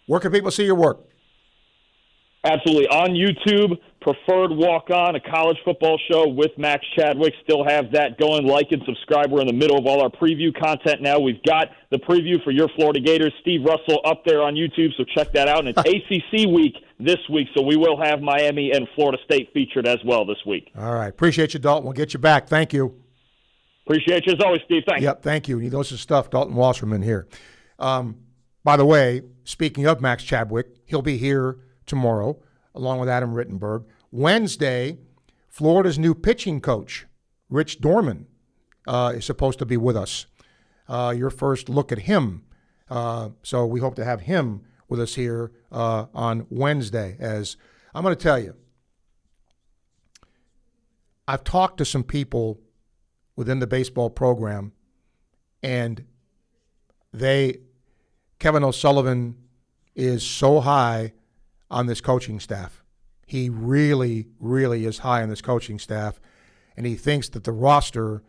Where can people see your work? Absolutely. On YouTube, Preferred Walk-On, a college football show with Max Chadwick. Still have that going. Like and subscribe. We're in the middle of all our preview content now. We've got the preview for your Florida Gators, Steve Russell, up there on YouTube, so check that out. And it's ACC week this week, so we will have Miami and Florida State featured as well this week. All right. Appreciate you, Dalton. We'll get you back. Thank you. Appreciate you as always, Steve. Thanks. Yep, thank you. Those are stuff. Dalton Wasserman here. By the way, speaking of Max Chadwick, he'll be here tomorrow, along with Adam Rittenberg. Wednesday, Florida's new pitching coach, Rich Dorman, is supposed to be with us. Your first look at him. So we hope to have him with us here on Wednesday. As I'm going to tell you, I've talked to some people within the baseball program, and Kevin O'Sullivan is so high on this coaching staff. He really, really is high on this coaching staff, and he thinks that the roster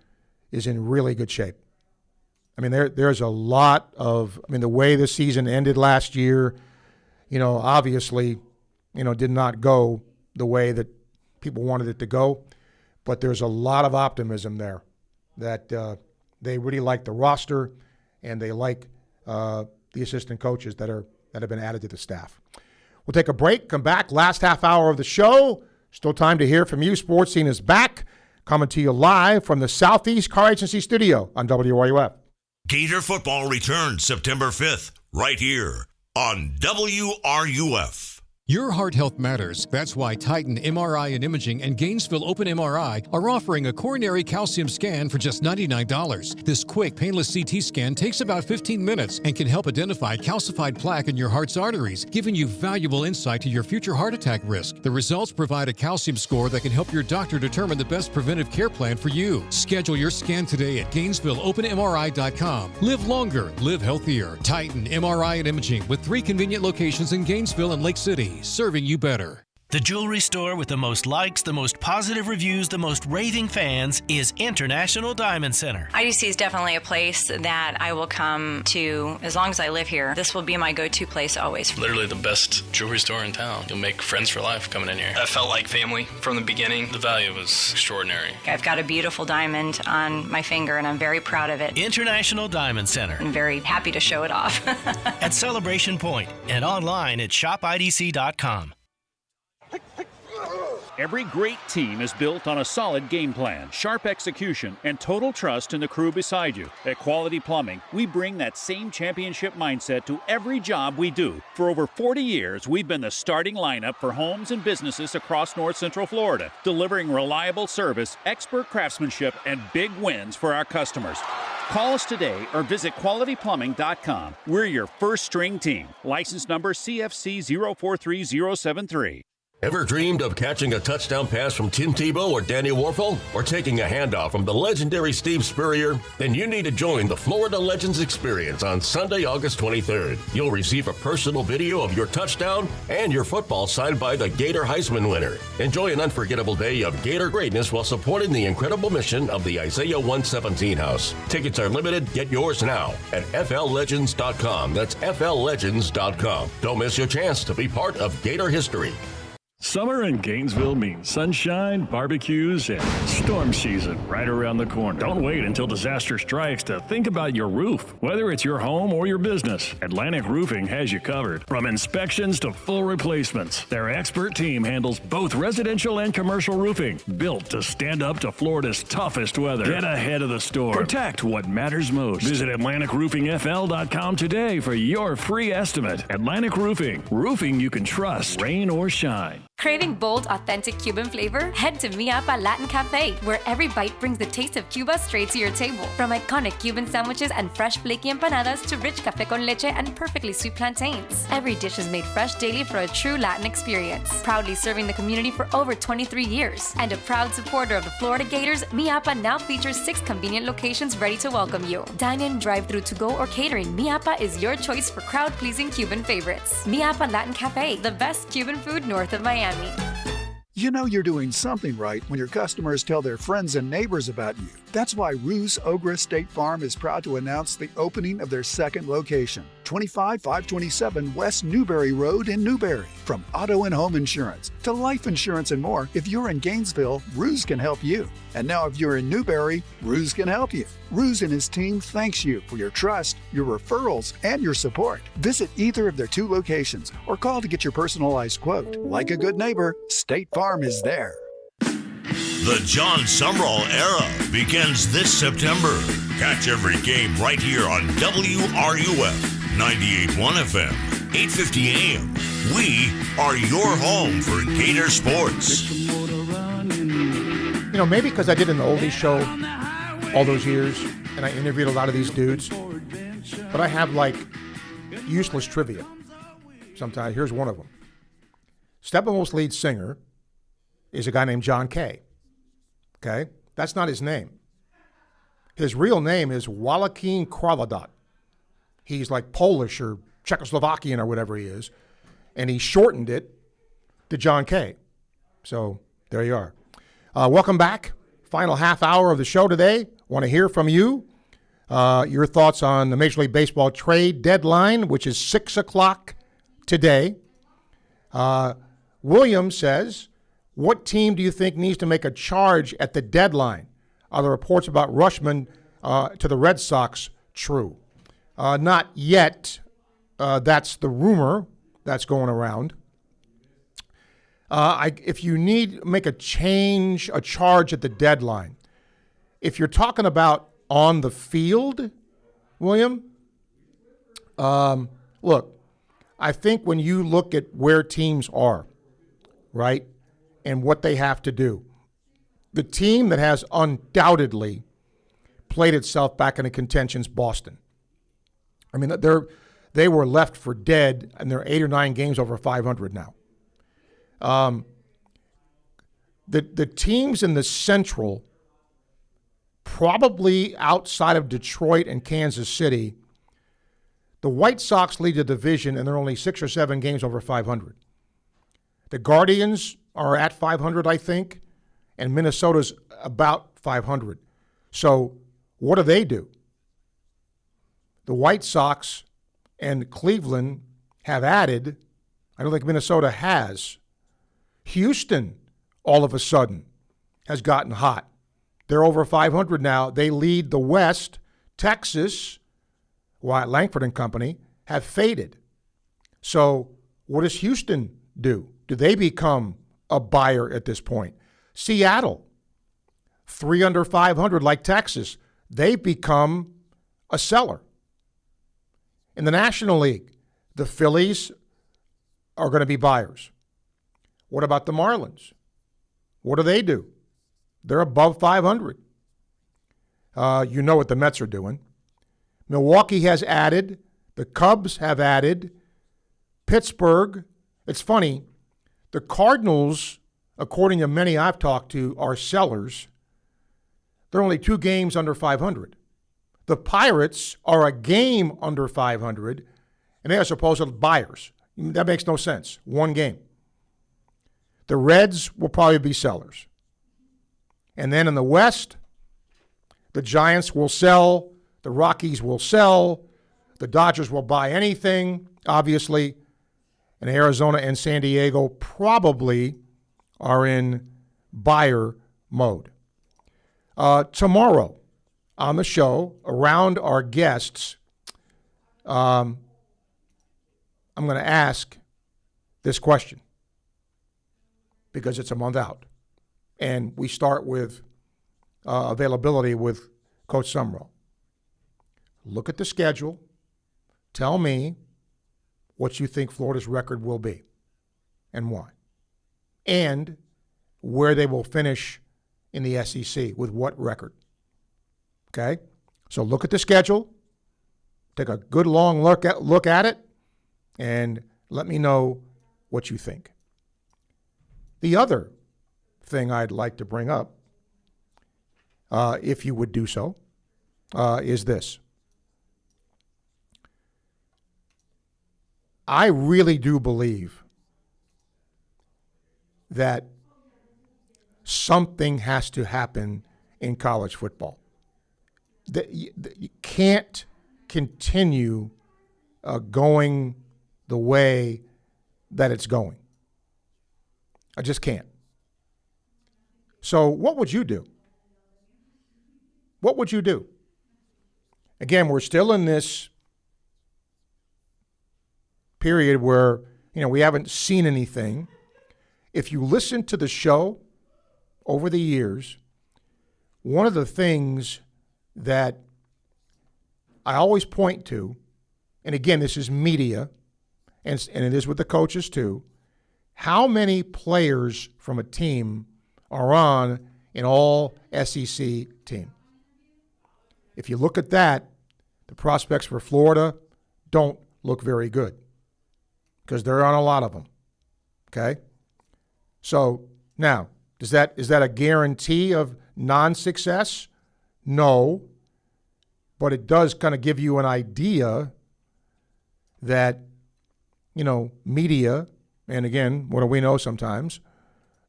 is in really good shape. I mean, there's a lot of – the way this season ended last year, obviously, did not go the way that people wanted it to go, but there's a lot of optimism there that they really like the roster and they like the assistant coaches that have been added to the staff. We'll take a break, come back, last half hour of the show. Still time to hear from you. Sports Scene is back, coming to you live from the Southeast Car Agency studio on WRUF. Gator football returns September 5th, right here on WRUF. Your heart health matters. That's why Titan MRI and Imaging and Gainesville Open MRI are offering a coronary calcium scan for just $99. This quick, painless CT scan takes about 15 minutes and can help identify calcified plaque in your heart's arteries, giving you valuable insight to your future heart attack risk. The results provide a calcium score that can help your doctor determine the best preventive care plan for you. Schedule your scan today at GainesvilleOpenMRI.com. Live longer, live healthier. Titan MRI and Imaging with 3 convenient locations in Gainesville and Lake City. Serving you better. The jewelry store with the most likes, the most positive reviews, the most raving fans is International Diamond Center. IDC is definitely a place that I will come to as long as I live here. This will be my go-to place always. Literally the best jewelry store in town. You'll make friends for life coming in here. I felt like family from the beginning. The value was extraordinary. I've got a beautiful diamond on my finger, and I'm very proud of it. International Diamond Center. I'm very happy to show it off. At Celebration Point and online at shopidc.com. Every great team is built on a solid game plan, sharp execution, and total trust in the crew beside you. At Quality Plumbing, we bring that same championship mindset to every job we do. For over 40 years, we've been the starting lineup for homes and businesses across North Central Florida, delivering reliable service, expert craftsmanship, and big wins for our customers. Call us today or visit qualityplumbing.com. We're your first string team. License number CFC 043073. Ever dreamed of catching a touchdown pass from Tim Tebow or Danny Warfel? Or taking a handoff from the legendary Steve Spurrier? Then you need to join the Florida Legends Experience on Sunday, August 23rd. You'll receive a personal video of your touchdown and your football signed by the Gator Heisman winner. Enjoy an unforgettable day of Gator greatness while supporting the incredible mission of the Isaiah 117 House. Tickets are limited. Get yours now at FLLegends.com. That's FLLegends.com. Don't miss your chance to be part of Gator history. Summer in Gainesville means sunshine, barbecues, and storm season right around the corner. Don't wait until disaster strikes to think about your roof. Whether it's your home or your business, Atlantic Roofing has you covered. From inspections to full replacements, their expert team handles both residential and commercial roofing, built to stand up to Florida's toughest weather. Get ahead of the storm. Protect what matters most. Visit AtlanticRoofingFL.com today for your free estimate. Atlantic Roofing. Roofing you can trust, rain or shine. Craving bold, authentic Cuban flavor? Head to Mi Apa Latin Cafe, where every bite brings the taste of Cuba straight to your table. From iconic Cuban sandwiches and fresh flaky empanadas to rich café con leche and perfectly sweet plantains. Every dish is made fresh daily for a true Latin experience. Proudly serving the community for over 23 years. And a proud supporter of the Florida Gators, Mi Apa now features 6 convenient locations ready to welcome you. Dine-in, drive-thru, to-go, or catering, Mi Apa is your choice for crowd-pleasing Cuban favorites. Mi Apa Latin Cafe, the best Cuban food north of Miami. You know you're doing something right when your customers tell their friends and neighbors about you. That's why Ruse Ogre State Farm is proud to announce the opening of their second location, 25527 West Newberry Road in Newberry. From auto and home insurance to life insurance and more, if you're in Gainesville, Ruse can help you. And now if you're in Newberry, Ruse can help you. Ruse and his team thanks you for your trust, your referrals, and your support. Visit either of their 2 locations or call to get your personalized quote. Like a good neighbor, State Farm is there. The John Sumrall era begins this September. Catch every game right here on WRUF 98.1 FM, 850 AM. We are your home for Gator sports. You know, maybe because I did an oldies show all those years, and I interviewed a lot of these dudes, but I have, like, useless trivia sometimes. Here's one of them. Steppenwolf's lead singer is a guy named John Kay. Okay? That's not his name. His real name is Joaquin Kraladat. He's like Polish or Czechoslovakian or whatever he is, and he shortened it to John Kay. So there you are. Welcome back. Final half hour of the show today. Want to hear from you. Your thoughts on the Major League Baseball trade deadline, which is 6 o'clock today. William says, what team do you think needs to make a charge at the deadline? Are the reports about Rushman to the Red Sox true? Not yet. That's the rumor that's going around. If you need make a charge at the deadline, if you're talking about on the field, William, look, I think when you look at where teams are, right, and what they have to do, the team that has undoubtedly played itself back into contention's Boston. I mean, they were left for dead, and they're 8 or 9 games over 500 now. The teams in the Central, probably outside of Detroit and Kansas City, the White Sox lead the division, and they're only 6 or 7 games over 500. The Guardians are at 500, I think, and Minnesota's about 500. So what do? The White Sox and Cleveland have added. I don't think Minnesota has. Houston, all of a sudden, has gotten hot. They're over 500 now. They lead the West. Texas, Wyatt Langford and company, have faded. So what does Houston do? Do they become a buyer at this point? Seattle, 3 under 500 like Texas. They've become a seller. In the National League, the Phillies are going to be buyers. What about the Marlins? What do? They're above 500. You know what the Mets are doing. Milwaukee has added. The Cubs have added. Pittsburgh. It's funny. The Cardinals, according to many I've talked to, are sellers. They're only 2 games under 500. The Pirates are a game under 500, and they are supposed buyers. That makes no sense. 1 game. The Reds will probably be sellers. And then in the West, the Giants will sell. The Rockies will sell. The Dodgers will buy anything, obviously. and Arizona and San Diego probably are in buyer mode. Tomorrow on the show, around our guests, I'm going to ask this question because it's a month out. And we start with availability with Coach Summerall. Look at the schedule. Tell me what you think Florida's record will be and why. And where they will finish in the SEC with what record. Okay? So look at the schedule. Take a good long look at it and let me know what you think. The other thing I'd like to bring up, if you would do so, is this. I really do believe that something has to happen in college football. You can't continue going the way that it's going. I just can't. So what would you do? What would you do? Again, we're still in this period where, we haven't seen anything. If you listen to the show over the years, one of the things that I always point to, and again, this is media, and it is with the coaches too, how many players from a team are on an all SEC team? If you look at that, the prospects for Florida don't look very good because they're on a lot of them. Okay? So now, is that a guarantee of non-success? No. But it does kind of give you an idea that, media, and again, what do we know sometimes,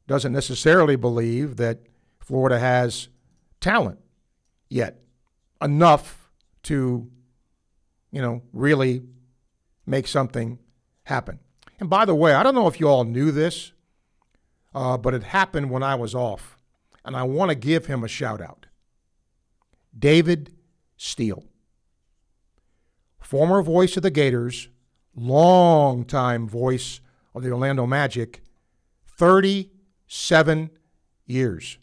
doesn't necessarily believe that Florida has talent yet. Enough to, really make something happen. And by the way, I don't know if you all knew this, but it happened when I was off. And I want to give him a shout out. David Steele, former voice of the Gators, longtime voice of the Orlando Magic, 37 years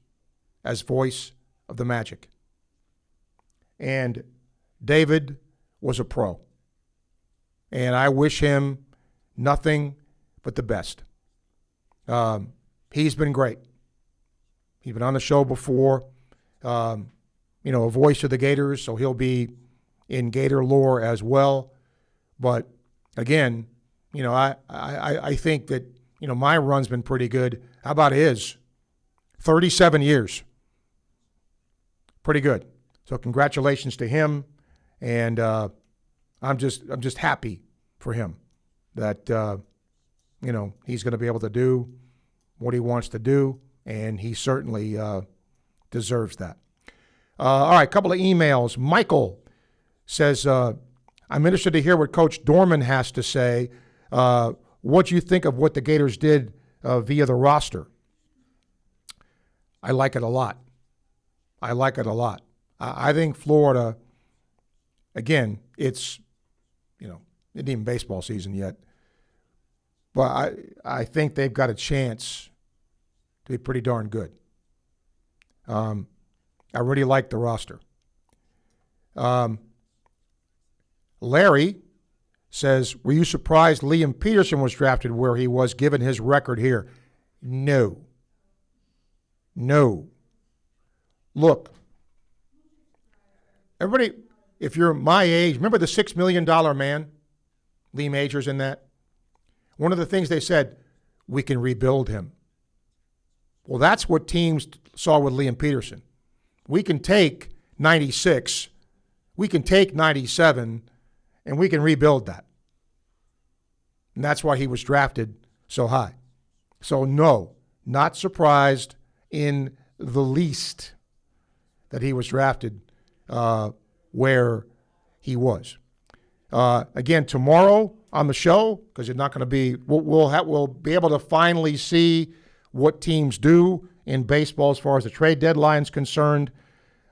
as voice of the Magic. And David was a pro. And I wish him nothing but the best. He's been great. He's been on the show before, a voice of the Gators, so he'll be in Gator lore as well. But again, I think that, my run's been pretty good. How about his? 37 years. Pretty good. So congratulations to him, and I'm just happy for him that he's going to be able to do what he wants to do, and he certainly deserves that. All right, a couple of emails. Michael says, I'm interested to hear what Coach Dorman has to say. What do you think of what the Gators did via the roster? I like it a lot. I think Florida, again, it's, it isn't even baseball season yet, but I think they've got a chance to be pretty darn good. I really like the roster. Larry says, were you surprised Liam Peterson was drafted where he was given his record here? No. Look, everybody, if you're my age, remember the $6 million man? Lee Majors in that? One of the things they said, we can rebuild him. Well, that's what teams saw with Liam Peterson. We can take 96, we can take 97, and we can rebuild that. And that's why he was drafted so high. So no, not surprised in the least that he was drafted where he was. Again, tomorrow on the show, because you're not going to be, we'll be able to finally see what teams do in baseball as far as the trade deadline is concerned.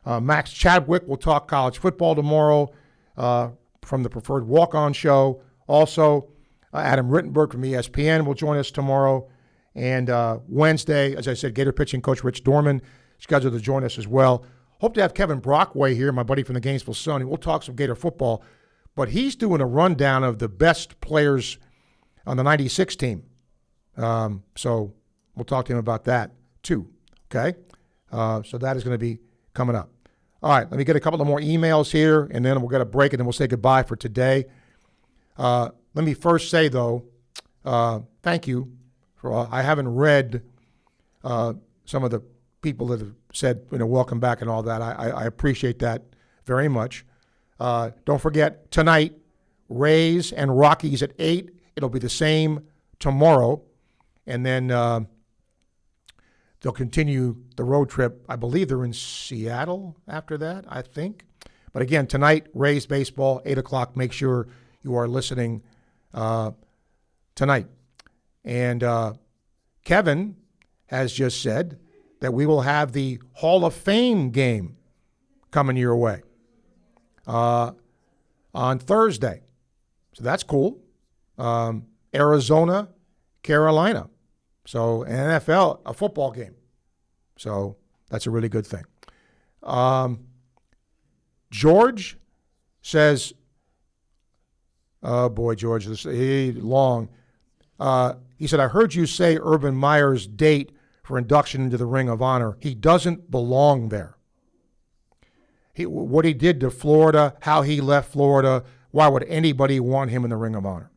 Max Chadwick will talk college football tomorrow from the Preferred Walk-On show. Also, Adam Rittenberg from ESPN will join us tomorrow. And Wednesday, as I said, Gator pitching coach Rich Dorman scheduled to join us as well. Hope to have Kevin Brockway here, my buddy from the Gainesville Sun. We'll talk some Gator football. But he's doing a rundown of the best players on the 96 team. So we'll talk to him about that too, okay? So that is going to be coming up. All right, let me get a couple of more emails here, and then we'll get a break, and then we'll say goodbye for today. Let me first say, though, thank you. I haven't read some of the people that have said, welcome back and all that. I appreciate that very much. Don't forget, tonight, Rays and Rockies at 8. It'll be the same tomorrow. And then they'll continue the road trip. I believe they're in Seattle after that, I think. But again, tonight, Rays baseball, 8 o'clock. Make sure you are listening tonight. And Kevin has just said that we will have the Hall of Fame game coming your way on Thursday. So that's cool. Arizona, Carolina. So NFL, a football game. So that's a really good thing. George says, oh boy, George, this is long. He said, I heard you say Urban Meyer's date for induction into the Ring of Honor. He doesn't belong there. What he did to Florida, how he left Florida, why would anybody want him in the Ring of Honor?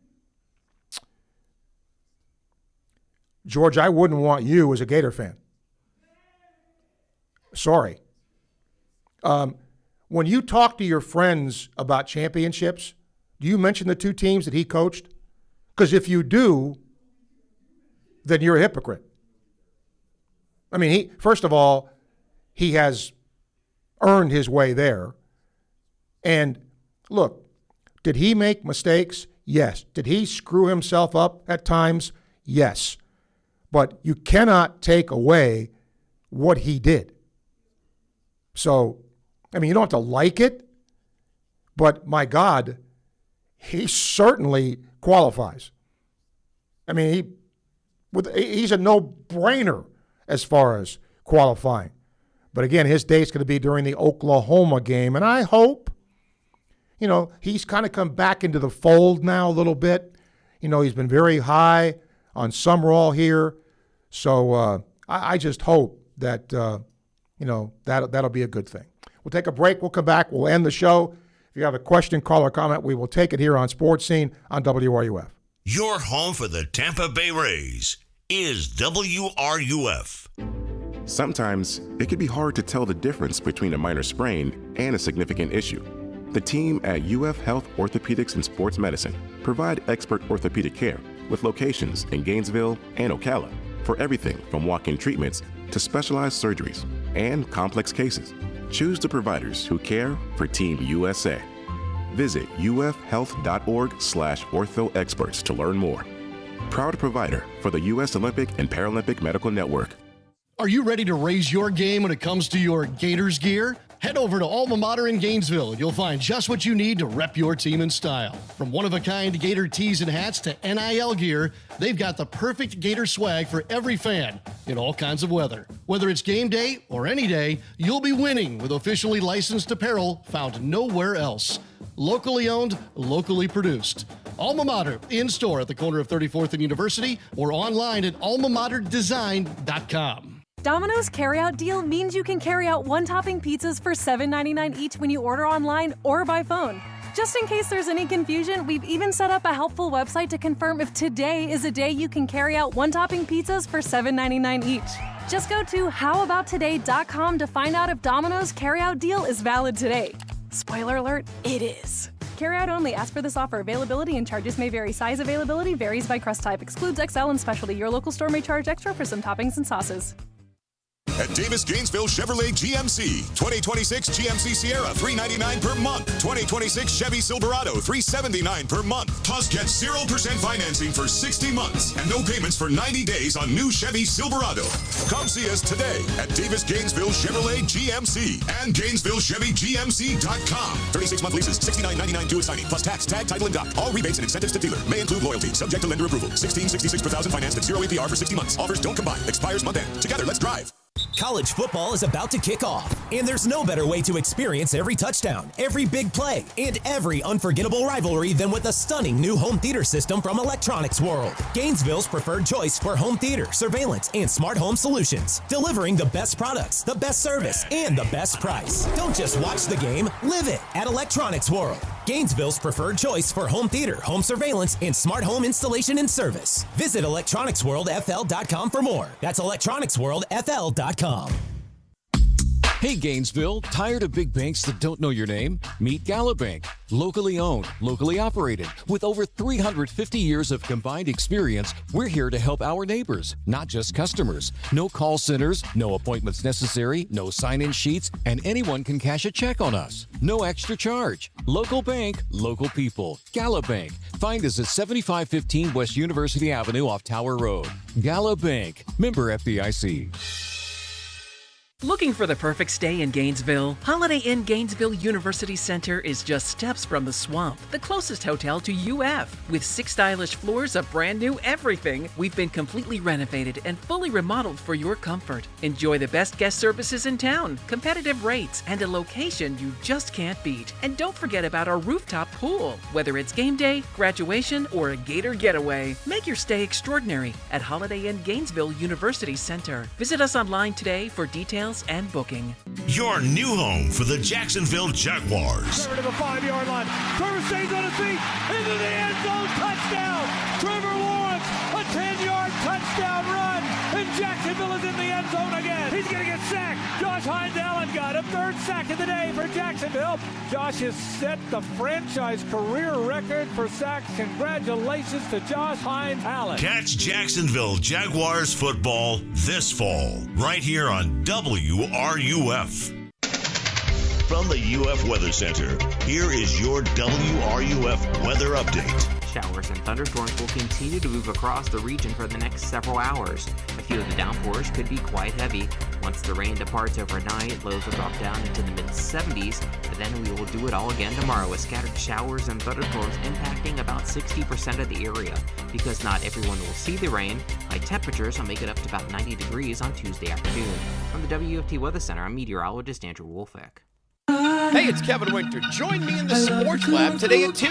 George, I wouldn't want you as a Gator fan. Sorry. When you talk to your friends about championships, do you mention the two teams that he coached? Because if you do, then you're a hypocrite. I mean, first of all, he has earned his way there. And look, did he make mistakes? Yes. Did he screw himself up at times? Yes. But you cannot take away what he did. So, I mean, you don't have to like it, but my God, he certainly qualifies. I mean, he's a no-brainer as far as qualifying. But again, his date's going to be during the Oklahoma game, and I hope, he's kind of come back into the fold now a little bit. He's been very high on Summerall here, so I just hope that, that'll be a good thing. We'll take a break. We'll come back. We'll end the show. If you have a question, call, or comment, we will take it here on Sports Scene on WRUF. Your home for the Tampa Bay Rays is WRUF. Sometimes it can be hard to tell the difference between a minor sprain and a significant issue. The team at UF Health Orthopedics and Sports Medicine provide expert orthopedic care with locations in Gainesville and Ocala for everything from walk-in treatments to specialized surgeries and complex cases. Choose the providers who care for Team USA. Visit ufhealth.org/orthoexperts to learn more. Proud provider for the U.S. Olympic and Paralympic Medical Network. Are you ready to raise your game when it comes to your Gators gear? Head over to Alma Mater in Gainesville. You'll find just what you need to rep your team in style. From one-of-a-kind Gator tees and hats to NIL gear, they've got the perfect Gator swag for every fan in all kinds of weather. Whether it's game day or any day, you'll be winning with officially licensed apparel found nowhere else. Locally owned, locally produced. Alma Mater, in-store at the corner of 34th and University or online at almamaterdesign.com. Domino's carryout deal means you can carry out one-topping pizzas for $7.99 each when you order online or by phone. Just in case there's any confusion, we've even set up a helpful website to confirm if today is a day you can carry out one-topping pizzas for $7.99 each. Just go to howaboutoday.com to find out if Domino's carryout deal is valid today. Spoiler alert, it is. Carryout only. Ask for this offer. Availability and charges may vary. Size availability varies by crust type. Excludes XL and specialty. Your local store may charge extra for some toppings and sauces. at Davis Gainesville Chevrolet GMC. 2026 GMC Sierra, $399 per month. 2026 Chevy Silverado, $379 per month. Plus, get 0% financing for 60 months and no payments for 90 days on new Chevy Silverado. Come see us today at Davis Gainesville Chevrolet GMC and GainesvilleChevyGMC.com. 36-month leases, $69.99 due at signing, plus tax, tag, title, and dock. All rebates and incentives to dealer. May include loyalty, subject to lender approval. $16.66 per thousand financed at 0 APR for 60 months. Offers don't combine. Expires month end. Together, let's drive. College football is about to kick off, and there's no better way to experience every touchdown, every big play, and every unforgettable rivalry than with a stunning new home theater system from Electronics World. Gainesville's preferred choice for home theater, surveillance, and smart home solutions. Delivering the best products, the best service, and the best price. Don't just watch the game, live it at Electronics World. Gainesville's preferred choice for home theater, home surveillance, and smart home installation and service. Visit electronicsworldfl.com for more. That's electronicsworldfl.com. Hey Gainesville, tired of big banks that don't know your name? Meet Galabank. Locally owned, locally operated. With over 350 years of combined experience, we're here to help our neighbors, not just customers. No call centers, no appointments necessary, no sign-in sheets, and anyone can cash a check on us. No extra charge. Local bank, local people. Galabank. Find us at 7515 West University Avenue off Tower Road. Galabank. Member FDIC. Looking for the perfect stay in Gainesville? Holiday Inn Gainesville University Center is just steps from the Swamp, the closest hotel to UF. With 6 stylish floors of brand new everything, we've been completely renovated and fully remodeled for your comfort. Enjoy the best guest services in town, competitive rates, and a location you just can't beat. And don't forget about our rooftop pool. Whether it's game day, graduation, or a Gator getaway, make your stay extraordinary at Holiday Inn Gainesville University Center. Visit us online today for details and booking. Your new home for the Jacksonville Jaguars. Trevor to the 5-yard line. Trevor stays on his feet. Into the end zone. Touchdown. Trevor Lawrence. A 10-yard touchdown run. And Jacksonville is in the end zone again. He's going to get sacked. Josh Hines Allen got him. 3rd sack of the day for Jacksonville. Josh has set the franchise career record for sacks. Congratulations to Josh Hines Allen. Catch Jacksonville Jaguars football this fall, right here on WRUF. From the UF Weather Center, here is your WRUF weather update. Showers and thunderstorms will continue to move across the region for the next several hours. A few of the downpours could be quite heavy. Once the rain departs overnight, lows will drop down into the mid-70s, but then we will do it all again tomorrow with scattered showers and thunderstorms impacting about 60% of the area. Because not everyone will see the rain, high temperatures will make it up to about 90 degrees on Tuesday afternoon. From the WFT Weather Center, I'm meteorologist Andrew Wolfick. Hey, it's Kevin Winter. Join me in the Sports Lab today at 2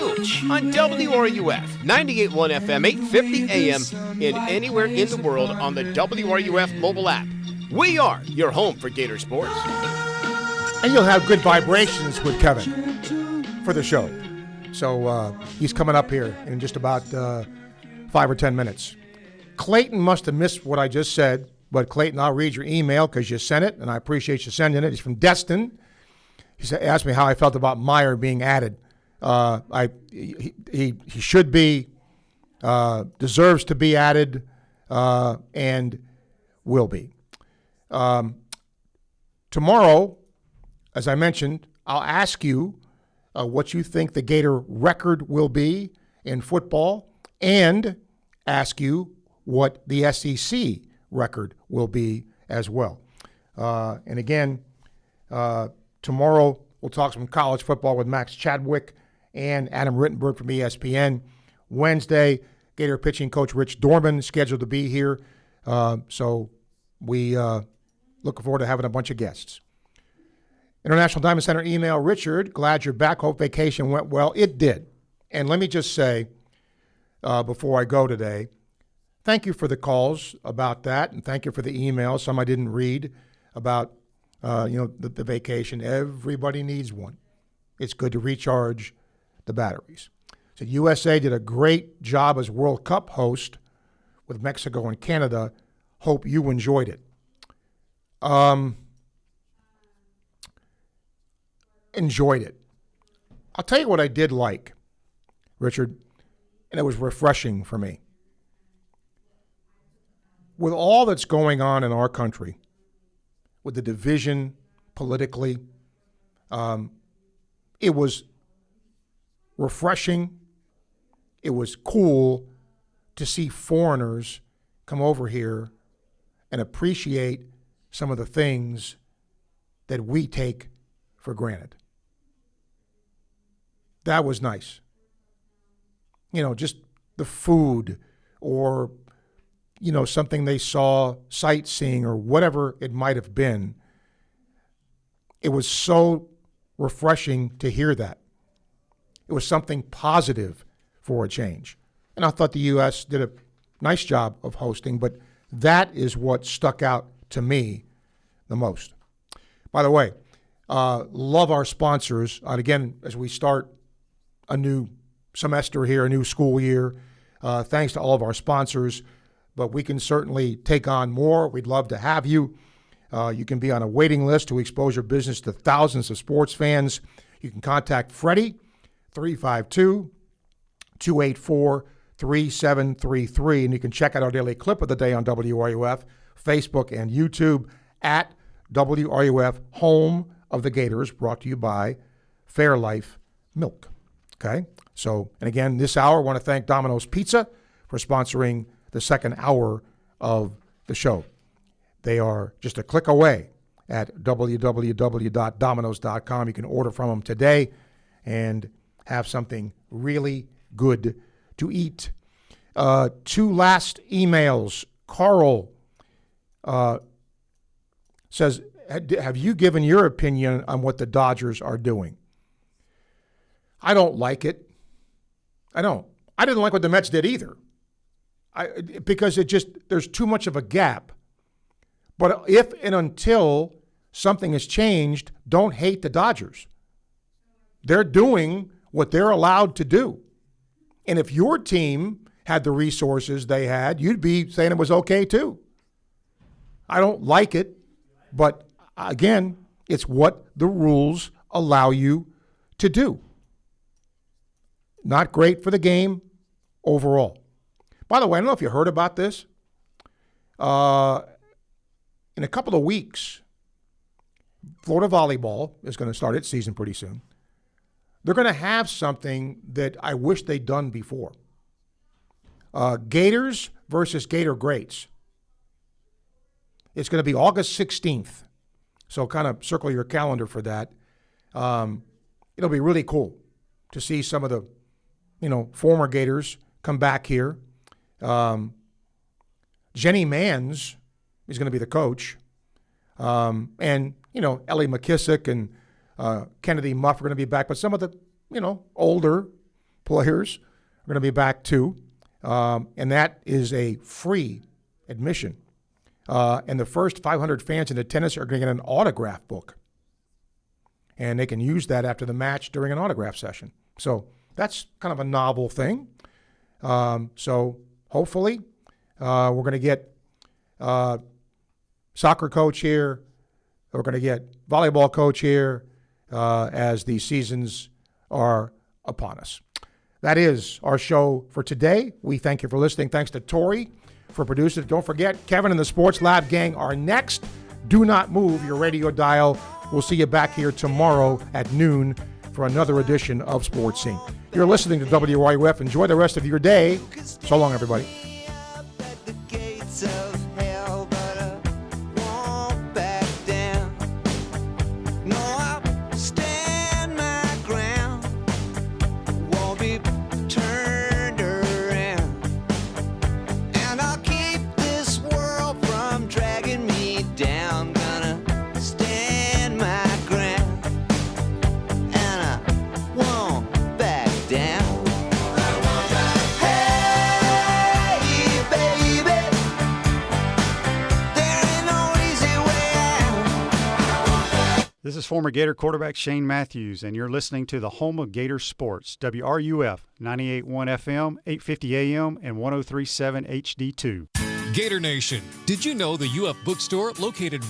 on WRUF, 98.1 FM, 850 AM, and anywhere in the world on the WRUF mobile app. We are your home for Gator sports. And you'll have good vibrations with Kevin for the show. So he's coming up here in just about 5 or 10 minutes. Clayton must have missed what I just said, but Clayton, I'll read your email because you sent it, and I appreciate you sending it. He's from Destin. He asked me how I felt about Meyer being added. He should be, deserves to be added, and will be. Tomorrow, as I mentioned, I'll ask you what you think the Gator record will be in football, and ask you what the SEC record will be as well. And again, tomorrow, we'll talk some college football with Max Chadwick and Adam Rittenberg from ESPN. Wednesday, Gator pitching coach Rich Dorman is scheduled to be here. So we look forward to having a bunch of guests. International Diamond Center email, Richard, glad you're back. Hope vacation went well. It did. And let me just say, before I go today, thank you for the calls about that, and thank you for the emails. Some I didn't read about the vacation. Everybody needs one. It's good to recharge the batteries. So USA did a great job as World Cup host with Mexico and Canada. Hope you enjoyed it. Enjoyed it. I'll tell you what I did like, Richard, and it was refreshing for me. With all that's going on in our country, with the division politically. It was refreshing. It was cool to see foreigners come over here and appreciate some of the things that we take for granted. That was nice. You know, just the food or, you know, something they saw, sightseeing or whatever it might have been. It was so refreshing to hear that. It was something positive for a change. And I thought the U.S. did a nice job of hosting, but that is what stuck out to me the most. By the way, love our sponsors. And again, as we start a new semester here, a new school year, thanks to all of our sponsors, but we can certainly take on more. We'd love to have you. You can be on a waiting list to expose your business to thousands of sports fans. You can contact Freddie, 352-284-3733, and you can check out our daily clip of the day on WRUF, Facebook, and YouTube at WRUF, home of the Gators, brought to you by Fairlife Milk. Okay? So, and again, this hour, I want to thank Domino's Pizza for sponsoring the second hour of the show. They are just a click away at www.domino's.com. You can order from them today and have something really good to eat. Two last emails. Carl says, have you given your opinion on what the Dodgers are doing? I don't like it. I don't. I didn't like what the Mets did either. Because there's too much of a gap. But if and until something has changed, don't hate the Dodgers. They're doing what they're allowed to do. And if your team had the resources they had, you'd be saying it was okay too. I don't like it, but again, it's what the rules allow you to do. Not great for the game overall. By the way, I don't know if you heard about this. In a couple of weeks, Florida Volleyball is going to start its season pretty soon. They're going to have something that I wish they'd done before. Gators versus Gator Greats. It's going to be August 16th. So kind of circle your calendar for that. It'll be really cool to see some of the, former Gators come back here. Jenny Mans is going to be the coach. And, Ellie McKissick and Kennedy Muff are going to be back. But some of the, older players are going to be back too. And that is a free admission. And the first 500 fans in attendance are going to get an autograph book. And they can use that after the match during an autograph session. So that's kind of a novel thing. So hopefully we're going to get soccer coach here. We're going to get volleyball coach here as the seasons are upon us. That is our show for today. We thank you for listening. Thanks to Tori for producing it. Don't forget, Kevin and the Sports Lab gang are next. Do not move your radio dial. We'll see you back here tomorrow at noon for another edition of Sports Scene. You're listening to WRUF. Enjoy the rest of your day. So long, everybody. This is former Gator quarterback Shane Matthews, and you're listening to the home of Gator sports, WRUF, 98.1 FM, 850 AM, and 103.7 HD2. Gator Nation, did you know the UF bookstore located